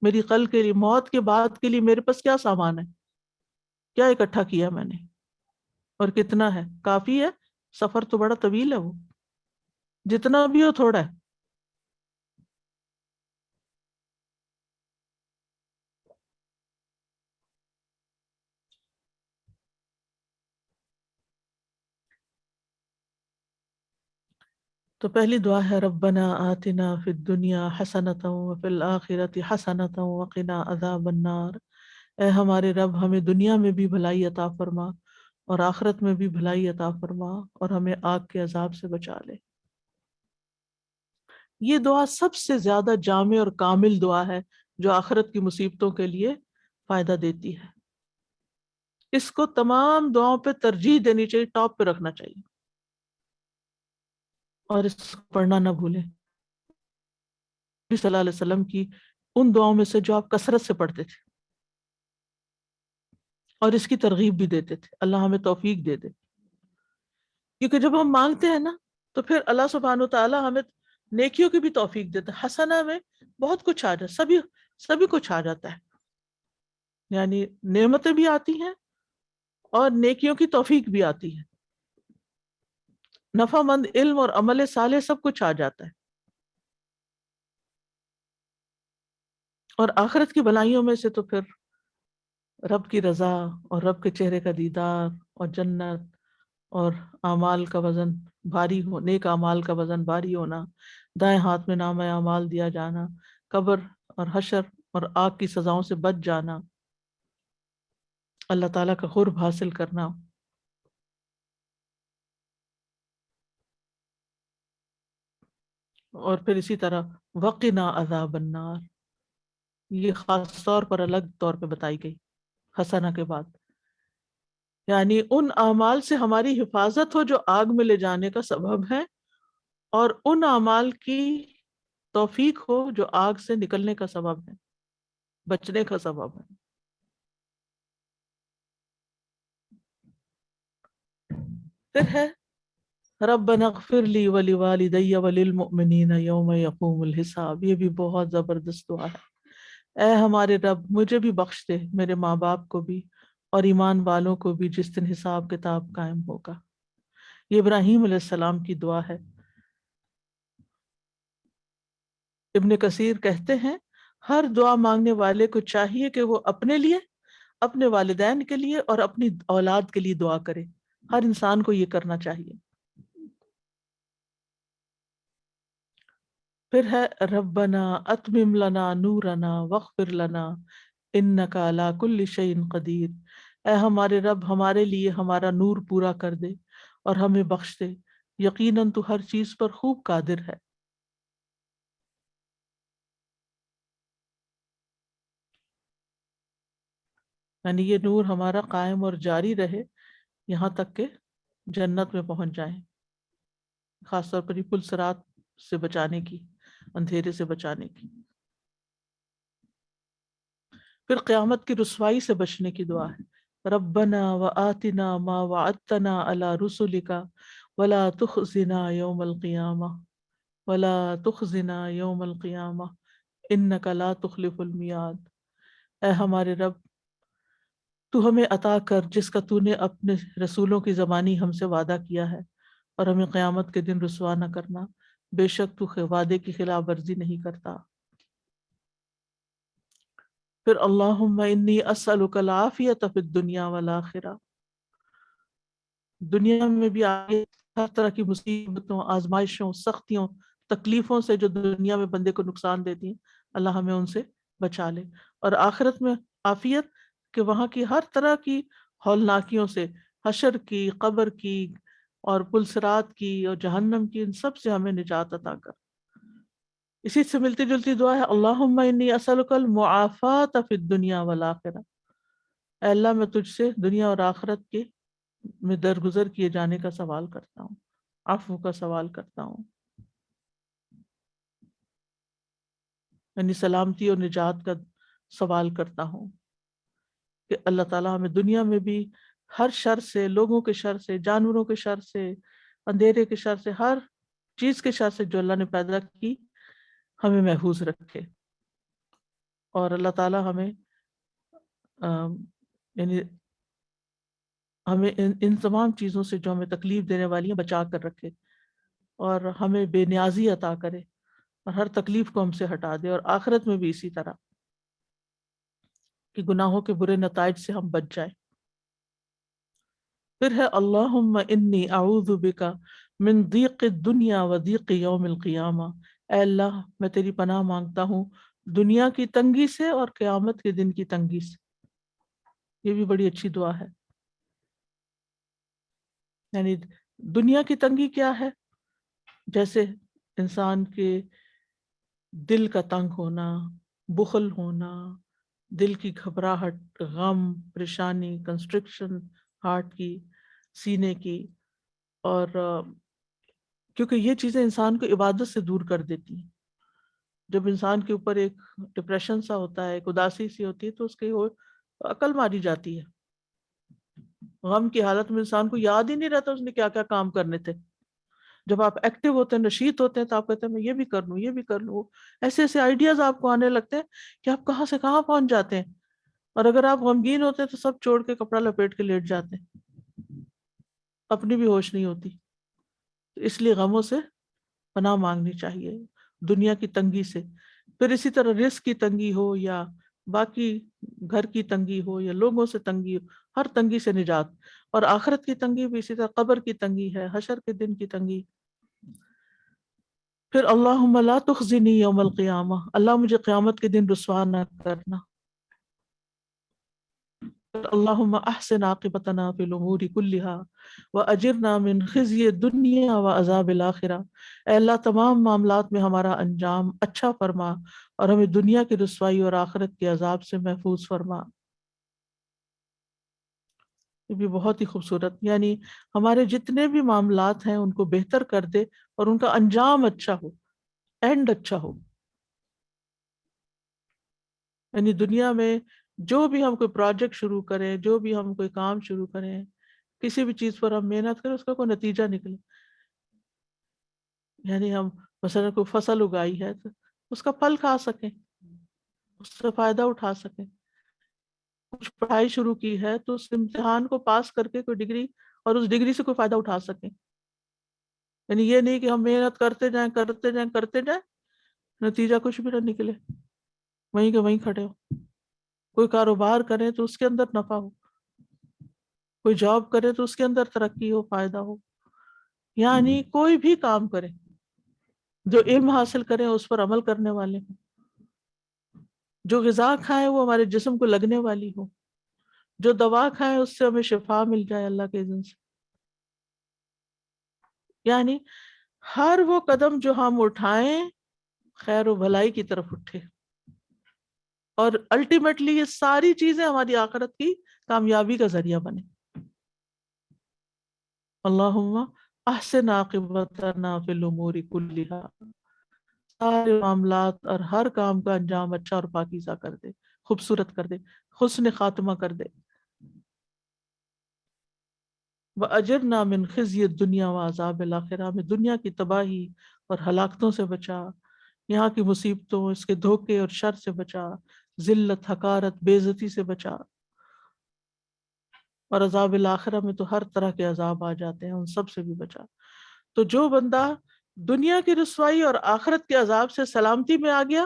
میری کل کے لیے، موت کے بعد کے لیے میرے پاس کیا سامان ہے، کیا اکٹھا کیا میں نے، اور کتنا ہے۔ کافی ہے؟ سفر تو بڑا طویل ہے، وہ جتنا بھی ہو تھوڑا ہے۔ تو پہلی دعا ہے ربنا آتنا فی الدنیا حسنۃ وفی الآخرۃ حسنۃ وقنا عذاب النار، اے ہمارے رب ہمیں دنیا میں بھی بھلائی عطا فرما اور آخرت میں بھی بھلائی عطا فرما، اور ہمیں آگ کے عذاب سے بچا لے۔ یہ دعا سب سے زیادہ جامع اور کامل دعا ہے جو آخرت کی مصیبتوں کے لیے فائدہ دیتی ہے۔ اس کو تمام دعاؤں پہ ترجیح دینی چاہیے، ٹاپ پہ رکھنا چاہیے، اور اس کو پڑھنا نہ بھولیں۔ نبی صلی اللہ علیہ وسلم کی ان دعاؤں میں سے جو آپ کثرت سے پڑھتے تھے اور اس کی ترغیب بھی دیتے تھے۔ اللہ ہمیں توفیق دے دے، کیونکہ جب ہم مانگتے ہیں نا تو پھر اللہ سبحانہ وتعالی ہمیں نیکیوں کی بھی توفیق دیتا ہے۔ حسنہ میں بہت کچھ آ جاتا، سبھی کچھ آ جاتا ہے، یعنی نعمتیں بھی آتی ہیں اور نیکیوں کی توفیق بھی آتی ہے، نفع مند علم اور عمل صالح سب کچھ آ جاتا ہے۔ اور آخرت کی بھلائیوں میں سے تو پھر رب کی رضا اور رب کے چہرے کا دیدار اور جنت اور اعمال کا وزن بھاری ہو، نیک اعمال کا وزن بھاری ہونا، دائیں ہاتھ میں نامہ اعمال دیا جانا، قبر اور حشر اور آگ کی سزاؤں سے بچ جانا، اللہ تعالیٰ کا قرب حاصل کرنا، اور پھر اسی طرح وقنا عذاب النار، یہ خاص طور پر الگ طور پہ بتائی گئی حسنہ کے بعد، یعنی ان اعمال سے ہماری حفاظت ہو جو آگ میں لے جانے کا سبب ہے، اور ان اعمال کی توفیق ہو جو آگ سے نکلنے کا سبب ہے، بچنے کا سبب ہے۔ پھر ہے ربنا اغفر لی ولوالدی وللمؤمنین یوم یقوم الحساب، یہ بھی بہت زبردست دعا ہے۔ اے ہمارے رب مجھے بھی بخش دے، میرے ماں باپ کو بھی، اور ایمان والوں کو بھی جس دن حساب کتاب قائم ہوگا۔ یہ ابراہیم علیہ السلام کی دعا ہے۔ ابن کثیر کہتے ہیں ہر دعا مانگنے والے کو چاہیے کہ وہ اپنے لیے، اپنے والدین کے لیے اور اپنی اولاد کے لیے دعا کرے۔ ہر انسان کو یہ کرنا چاہیے۔ پھر ہے ربنا اتمم لنا نورنا واغفر لنا انک علی کل شیء قدیر، اے ہمارے رب ہمارے لیے ہمارا نور پورا کر دے اور ہمیں بخش دے، یقیناً تو ہر چیز پر خوب قادر ہے۔ یعنی یہ نور ہمارا قائم اور جاری رہے یہاں تک کہ جنت میں پہنچ جائیں، خاص طور پر یہ پل صراط سے بچانے کی، اندھیرے سے بچانے کی۔ پھر قیامت کی رسوائی سے بچنے کی دعا ہے، ربنا وآتنا ما وعدتنا علی رسلک ولا تخزنا یوم القیامہ ولا تخزنا یوم القیامہ انک لا تخلف المیعاد، اے ہمارے رب تو ہمیں عطا کر جس کا تو نے اپنے رسولوں کی زبانی ہم سے وعدہ کیا ہے، اور ہمیں قیامت کے دن رسوا نہ کرنا، بے شک تو وعدے کی خلاف ورزی نہیں کرتا۔ پھر اللہم انی اسألک العافیۃ فی الدنیا والآخرہ، دنیا میں بھی آگے ہر طرح کی مصیبتوں، آزمائشوں، سختیوں، تکلیفوں سے جو دنیا میں بندے کو نقصان دیتی ہیں، اللہ ہمیں ان سے بچا لے، اور آخرت میں عافیت کہ وہاں کی ہر طرح کی ہولناکیوں سے، حشر کی، قبر کی، اور پل صراط کی اور جہنم کی، ان سب سے ہمیں نجات عطا کر۔ اسی سے ملتی جلتی دعا ہے اللہم انی اسألک المعافاۃ فی الدنیا والآخرہ، اے اللہ میں تجھ سے دنیا اور آخرت کے میں درگزر کیے جانے کا سوال کرتا ہوں، عفو کا سوال کرتا ہوں، یعنی سلامتی اور نجات کا سوال کرتا ہوں کہ اللہ تعالیٰ ہمیں دنیا میں بھی ہر شر سے، لوگوں کے شر سے، جانوروں کے شر سے، اندھیرے کے شر سے، ہر چیز کے شر سے جو اللہ نے پیدا کی ہمیں محفوظ رکھے، اور اللہ تعالیٰ ہمیں یعنی ہمیں ان تمام چیزوں سے جو ہمیں تکلیف دینے والی ہیں بچا کر رکھے، اور ہمیں بے نیازی عطا کرے، اور ہر تکلیف کو ہم سے ہٹا دے، اور آخرت میں بھی اسی طرح کہ گناہوں کے برے نتائج سے ہم بچ جائیں۔ پھر ہے اللہم انی اعوذ بک من ضیق الدنیا و ضیق یوم القیامہ، اے اللہ میں تیری پناہ مانگتا ہوں دنیا کی تنگی سے اور قیامت کے دن کی تنگی سے۔ یہ بھی بڑی اچھی دعا ہے۔ یعنی دنیا کی تنگی کیا ہے؟ جیسے انسان کے دل کا تنگ ہونا، بخل ہونا، دل کی گھبراہٹ، غم، پریشانی، کنسٹرکشن ہارٹ کی، سینے کی، اور کیونکہ یہ چیزیں انسان کو عبادت سے دور کر دیتی ہیں۔ جب انسان کے اوپر ایک ڈپریشن سا ہوتا ہے، ایک اداسی سی ہوتی ہے، تو اس کی وہ عقل ماری جاتی ہے۔ غم کی حالت میں انسان کو یاد ہی نہیں رہتا اس نے کیا کیا کام کرنے تھے۔ جب آپ ایکٹیو ہوتے ہیں، نشیط ہوتے ہیں، تو آپ کہتے ہیں میں یہ بھی کر لوں، یہ بھی کر لوں، ایسے ایسے آئیڈیاز آپ کو آنے لگتے ہیں کہ آپ کہاں سے کہاں پہنچ جاتے ہیں۔ اور اگر آپ غمگین ہوتے ہیں تو سب چھوڑ کے کپڑا لپیٹ کے لیٹ جاتے ہیں، اپنی بھی ہوش نہیں ہوتی۔ اس لیے غموں سے پناہ مانگنی چاہیے، دنیا کی تنگی سے۔ پھر اسی طرح رزق کی تنگی ہو، یا باقی گھر کی تنگی ہو، یا لوگوں سے تنگی ہو، ہر تنگی سے نجات۔ اور آخرت کی تنگی بھی اسی طرح، قبر کی تنگی ہے، حشر کے دن کی تنگی۔ پھر اللہم لا تخزنی یوم القیامہ، اللہ مجھے قیامت کے دن رسوا نہ کرنا۔ اللہم احسن عاقبتنا فی الامور کلہا واجرنا من خزی الدنیا وعذاب الآخرہ. اے اللہ تمام معاملات میں ہمارا انجام اچھا فرما اور ہمیں دنیا کی رسوائی اور آخرت کے عذاب سے محفوظ فرما. یہ بھی بہت ہی خوبصورت، یعنی ہمارے جتنے بھی معاملات ہیں ان کو بہتر کر دے اور ان کا انجام اچھا ہو، اینڈ اچھا ہو. یعنی دنیا میں جو بھی ہم کوئی پروجیکٹ شروع کریں، جو بھی ہم کوئی کام شروع کریں، کسی بھی چیز پر ہم محنت کریں، اس کا کوئی نتیجہ نکلے. یعنی ہم مثلا کوئی فصل اگائی ہے تو اس کا پھل کھا سکیں، اس سے فائدہ اٹھا سکیں. کچھ پڑھائی شروع کی ہے تو اس امتحان کو پاس کر کے کوئی ڈگری، اور اس ڈگری سے کوئی فائدہ اٹھا سکیں. یعنی یہ نہیں کہ ہم محنت کرتے جائیں کرتے جائیں کرتے جائیں، نتیجہ کچھ بھی نہ نکلے، وہیں کے وہیں کھڑے ہو. کوئی کاروبار کرے تو اس کے اندر نفع ہو، کوئی جاب کرے تو اس کے اندر ترقی ہو، فائدہ ہو. یعنی کوئی بھی کام کرے، جو علم حاصل کریں اس پر عمل کرنے والے ہوں، جو غذا کھائیں وہ ہمارے جسم کو لگنے والی ہو، جو دوا کھائیں اس سے ہمیں شفا مل جائے اللہ کے اذن سے. یعنی ہر وہ قدم جو ہم اٹھائیں خیر و بھلائی کی طرف اٹھے، اور الٹیمیٹلی یہ ساری چیزیں ہماری آخرت کی کامیابی کا ذریعہ بنے. اللہم احسن عاقبتنا فی الامور کلہا، سارے معاملات اور ہر کام کا انجام اچھا اور پاکیزہ کر دے، خوبصورت کر دے، حسن خاتمہ کر دے. وَأَجِرْنَا مِنْ خِزْيِ الدُّنْيَا وَعَذَابِ الْآخِرَةِ، ہمیں دنیا کی تباہی اور ہلاکتوں سے بچا، یہاں کی مصیبتوں، اس کے دھوکے اور شر سے بچا، ذلت، حقارت، بے عزتی سے بچا. اور عذاب الآخرہ میں تو ہر طرح کے عذاب آ جاتے ہیں، ان سب سے بھی بچا. تو جو بندہ دنیا کی رسوائی اور آخرت کے عذاب سے سلامتی میں آ گیا،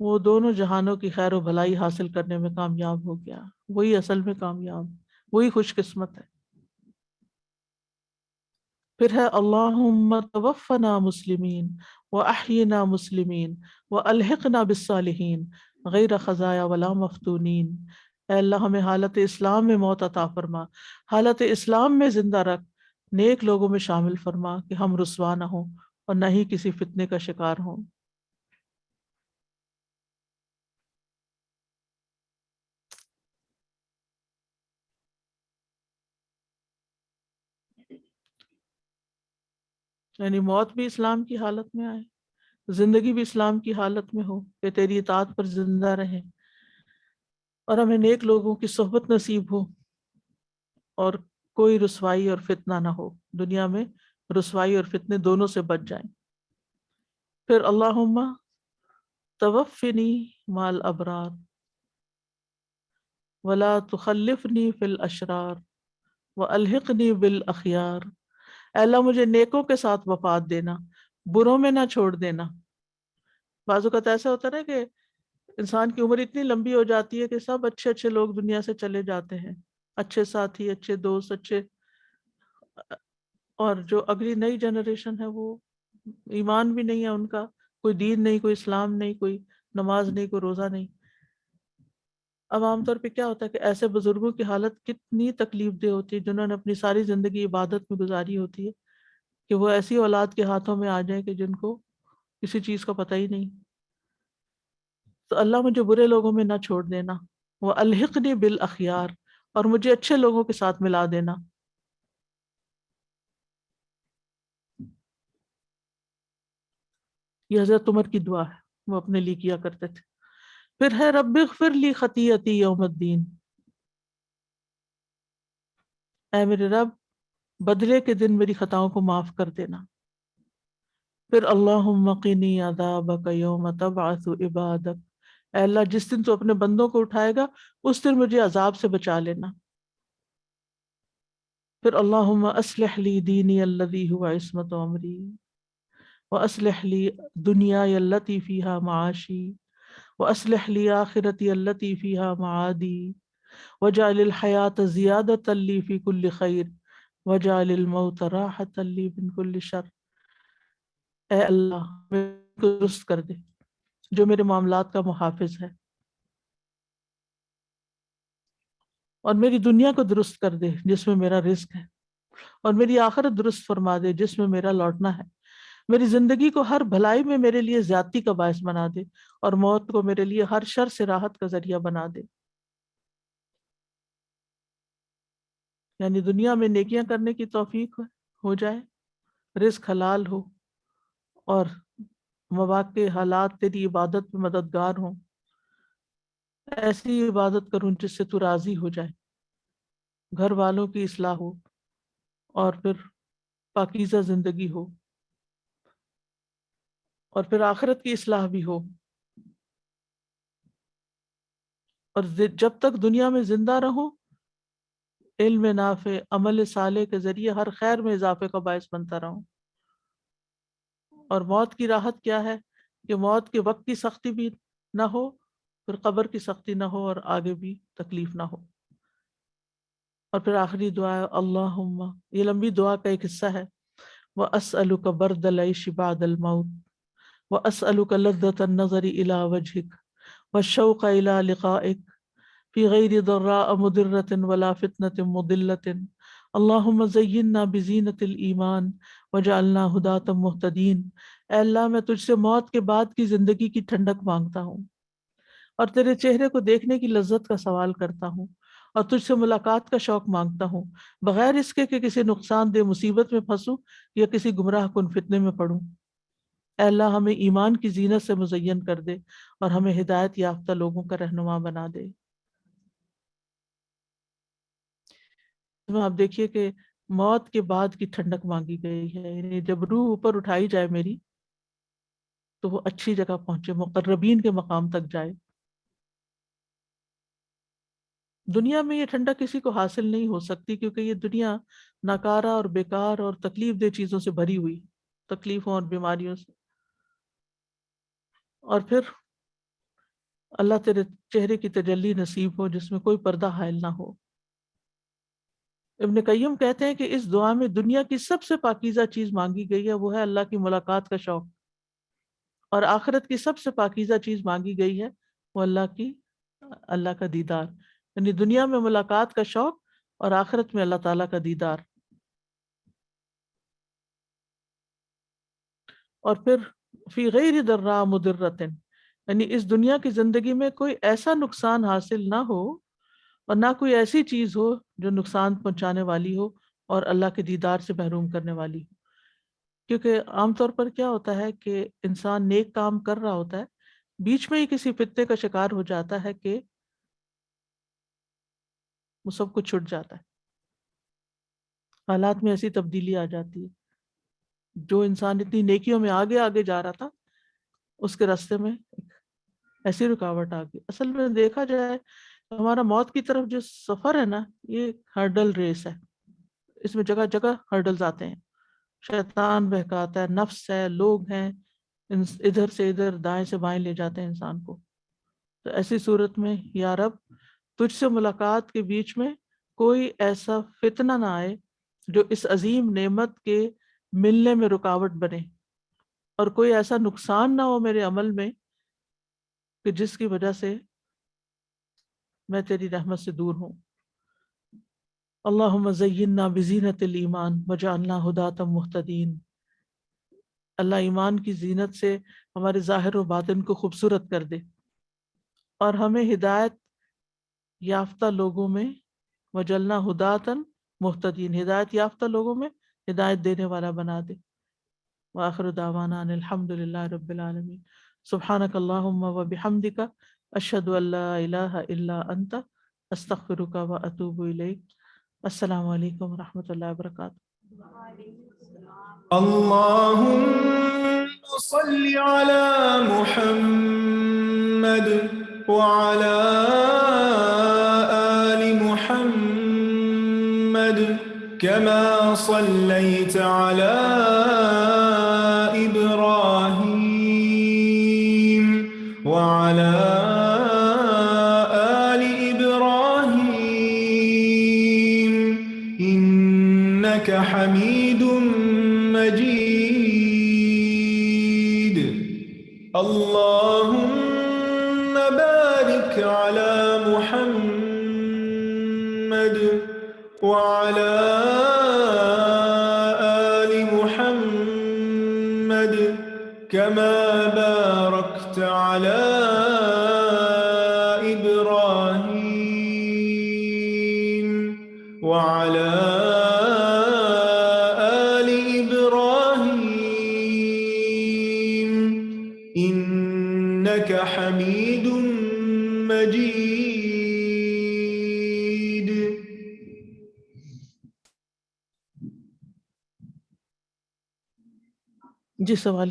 وہ دونوں جہانوں کی خیر و بھلائی حاصل کرنے میں کامیاب ہو گیا. وہی اصل میں کامیاب، وہی خوش قسمت ہے. پھر ہے اللہم توفنا مسلمین واحینا مسلمین والحقنا بالصالحین غیر خزایا ولا مفتونین. اے اللہ ہمیں حالت اسلام میں موت عطا فرما، حالت اسلام میں زندہ رکھ، نیک لوگوں میں شامل فرما کہ ہم رسوا نہ ہوں اور نہ ہی کسی فتنے کا شکار ہوں. یعنی موت بھی اسلام کی حالت میں آئے، زندگی بھی اسلام کی حالت میں ہو کہ تیری اطاعت پر زندہ رہیں، اور ہمیں نیک لوگوں کی صحبت نصیب ہو، اور کوئی رسوائی اور فتنہ نہ ہو، دنیا میں رسوائی اور فتنے دونوں سے بچ جائیں. پھر اللہم توفنی مع الابرار ولا تخلفنی فی الاشرار والحقنی بالاخیار. اے اللہ مجھے نیکوں کے ساتھ وفات دینا، بروں میں نہ چھوڑ دینا. بعض اوقات ایسا ہوتا ہے نا کہ انسان کی عمر اتنی لمبی ہو جاتی ہے کہ سب اچھے اچھے لوگ دنیا سے چلے جاتے ہیں، اچھے ساتھی، اچھے دوست، اچھے، اور جو اگلی نئی جنریشن ہے وہ ایمان بھی نہیں ہے ان کا، کوئی دین نہیں، کوئی اسلام نہیں، کوئی نماز نہیں، کوئی روزہ نہیں. اب عام طور پہ کیا ہوتا ہے کہ ایسے بزرگوں کی حالت کتنی تکلیف دہ ہوتی ہے، جنہوں نے اپنی ساری زندگی عبادت میں گزاری ہوتی ہے، کہ وہ ایسی اولاد کے ہاتھوں میں آ جائیں کہ جن کو کسی چیز کا پتہ ہی نہیں. تو اللہ مجھے برے لوگوں میں نہ چھوڑ دینا، وہ الحقنی بالاخیار، اور مجھے اچھے لوگوں کے ساتھ ملا دینا. یہ حضرت عمر کی دعا ہے، وہ اپنے لیے کیا کرتے تھے. پھر ہے رب اغفر لی خطیئتی یوم الدین، اے میرے رب بدلے کے دن میری خطاؤں کو معاف کر دینا. پھر اللہم قنی عذابک یوم تبعث عبادک، اے اللہ جس دن تو اپنے بندوں کو اٹھائے گا اس دن مجھے عذاب سے بچا لینا. پھر اللہم اصلح لی دینی الذی هو عصمت عمری واصلح لی دنیای التی فیہا معاشی واصلح لی آخرتی التی فیہا معادی واجعل الحیاة زیادة لی فی کل خیر واجعل الموت راحة لی من کل شر. اے اللہ میرے کو درست کر دے جو میرے معاملات کا محافظ ہے، اور میری دنیا کو درست کر دے جس میں میرا رزق ہے، اور میری آخرت درست فرما دے جس میں میرا لوٹنا ہے۔ میری زندگی کو ہر بھلائی میں میرے لیے زیادتی کا باعث بنا دے، اور موت کو میرے لیے ہر شر سے راحت کا ذریعہ بنا دے۔ یعنی دنیا میں نیکیاں کرنے کی توفیق ہو جائے، رزق حلال ہو، اور مواقع حالات تیری عبادت میں مددگار ہوں، ایسی عبادت کروں جس سے تو راضی ہو جائے، گھر والوں کی اصلاح ہو، اور پھر پاکیزہ زندگی ہو، اور پھر آخرت کی اصلاح بھی ہو، اور جب تک دنیا میں زندہ رہوں علم نافع عمل صالح کے ذریعے ہر خیر میں اضافے کا باعث بنتا رہوں۔ اور موت کی راحت کیا ہے کہ موت کے وقت کی سختی بھی نہ ہو، پھر قبر کی سختی نہ ہو، اور آگے بھی تکلیف نہ ہو۔ اور پھر آخری دعا ہے اللہم، یہ لمبی دعا کا ایک حصہ ہے، وَأَسْأَلُكَ بَرْدَ الْعَيْشِ بَعْدَ الْمَوْتِ وَأَسْأَلُكَ لَذَّةَ النَّظَرِ إِلَى وَجْهِكَ وَالشَّوْقَ إِلَى لِقَائِكَ فِي غَيْرِ ضَرَّاءَ مُضِرَّةٍ وَلَا فِتْنَةٍ مُضِلَّةٍ اللہم زَيِّنَّا بِزِینَةِ الْإِیمَان وَجَعَلْنَا هُدَاةً مُهْتَدِین۔ اے اللہ میں تجھ سے موت کے بعد کی زندگی کی ٹھنڈک مانگتا ہوں، اور تیرے چہرے کو دیکھنے کی لذت کا سوال کرتا ہوں، اور تجھ سے ملاقات کا شوق مانگتا ہوں، بغیر اس کے کہ کسی نقصان دہ مصیبت میں پھنسوں یا کسی گمراہ کن فتنے میں پڑوں۔ اے اللہ ہمیں ایمان کی زینت سے مزین کر دے، اور ہمیں ہدایت یافتہ لوگوں کا رہنما بنا دے۔ اس میں آپ دیکھیے کہ موت کے بعد کی ٹھنڈک مانگی گئی ہے، یعنی جب روح اوپر اٹھائی جائے میری تو وہ اچھی جگہ پہنچے، مقربین کے مقام تک جائے۔ دنیا میں یہ ٹھنڈک کسی کو حاصل نہیں ہو سکتی، کیونکہ یہ دنیا ناکارہ اور بیکار اور تکلیف دہ چیزوں سے بھری ہوئی، تکلیفوں اور بیماریوں سے۔ اور پھر اللہ تیرے چہرے کی تجلی نصیب ہو جس میں کوئی پردہ حائل نہ ہو۔ ابن قیم کہتے ہیں کہ اس دعا میں دنیا کی سب سے پاکیزہ چیز مانگی گئی ہے، وہ ہے اللہ کی ملاقات کا شوق، اور آخرت کی سب سے پاکیزہ چیز مانگی گئی ہے وہ اللہ کا دیدار، یعنی دنیا میں ملاقات کا شوق اور آخرت میں اللہ تعالیٰ کا دیدار۔ اور پھر فی غیر ضراء مضرۃ، یعنی اس دنیا کی زندگی میں کوئی ایسا نقصان حاصل نہ ہو اور نہ کوئی ایسی چیز ہو جو نقصان پہنچانے والی ہو اور اللہ کے دیدار سے محروم کرنے والی ہو۔ کیونکہ عام طور پر کیا ہوتا ہے کہ انسان نیک کام کر رہا ہوتا ہے، بیچ میں ہی کسی فتنے کا شکار ہو جاتا ہے کہ وہ سب کچھ چھٹ جاتا ہے، حالات میں ایسی تبدیلی آ جاتی ہے، جو انسان اتنی نیکیوں میں آگے آگے جا رہا تھا اس کے راستے میں ایسی رکاوٹ آ گئی۔ اصل میں دیکھا جائے ہمارا موت کی طرف جو سفر ہے نا، یہ ہرڈل ریس ہے، اس میں جگہ جگہ ہرڈلز آتے ہیں، شیطان بہکاتا ہے، نفس ہے، لوگ ہیں، ادھر سے ادھر دائیں سے بائیں لے جاتے ہیں انسان کو۔ تو ایسی صورت میں یا رب تجھ سے ملاقات کے بیچ میں کوئی ایسا فتنہ نہ آئے جو اس عظیم نعمت کے ملنے میں رکاوٹ بنے، اور کوئی ایسا نقصان نہ ہو میرے عمل میں کہ جس کی وجہ سے میں تیری رحمت سے دور ہوں۔ اللہم زیننا بزینت الایمان وجعلنا ہداۃ مہتدین۔ اللہ ایمان کی زینت سے ہمارے ظاہر و باطن کو خوبصورت کر دے، اور ہمیں ہدایت یافتہ لوگوں میں وجعلنا ہداۃ مہتدین، ہدایت یافتہ لوگوں میں ہدایت دینے والا بنا دے۔ وآخر دعوانا ان الحمد للہ رب العالمین۔ سبحانک اللہم وبحمدک، اشہد ان لا الہ الا انت، استغفرک واتوب الیک۔ السلام علیکم ورحمۃ اللہ وبرکاتہ۔ اللهم صل على محمد وعلى آل محمد كما صليت على إبراهيم وعلى آل إبراهيم إنك حميد مجيد۔ اللهم بارك على محمد وعلى آل محمد كما باركت على إبراهيم وعلى آل إبراهيم إنك حميد مجيد. جی سوال.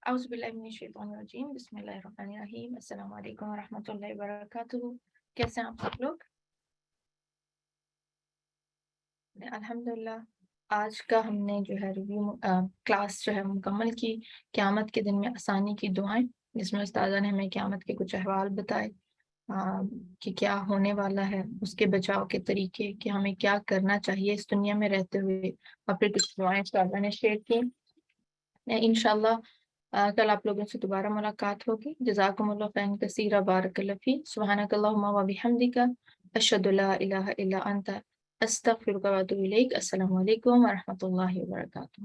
اعوذ باللہ من الشیطان الرجیم بسم اللہ الرحمن الرحیم السلام علیکم ورحمۃ اللہ وبرکاتہ. کیسے ہیں آپ سب لوگ؟ الحمدللہ آج کا ہم نے جو ہے ریویو کلاس جو ہے مکمل کی قیامت کے دن میں آسانی کی دعائیں، جس میں استاذہ نے ہمیں قیامت کے کچھ احوال بتائے کہ کیا ہونے والا ہے، اس کے بچاؤ کے طریقے، کہ ہمیں کیا کرنا چاہیے اس دنیا میں رہتے ہوئے، اور پھر کچھ دعائیں استاذہ نے شیئر کی. انشاءاللہ کل آپ لوگوں سے دوبارہ ملاقات ہوگی. جزاکم اللہ خیرا کثیرا، بارک اللہ فیک، سبحانک اللہم و بحمدک، اشہد لا الہ الا انت، استغفرک و اتوب الیک. السلام علیکم ورحمۃ اللہ وبرکاتہ.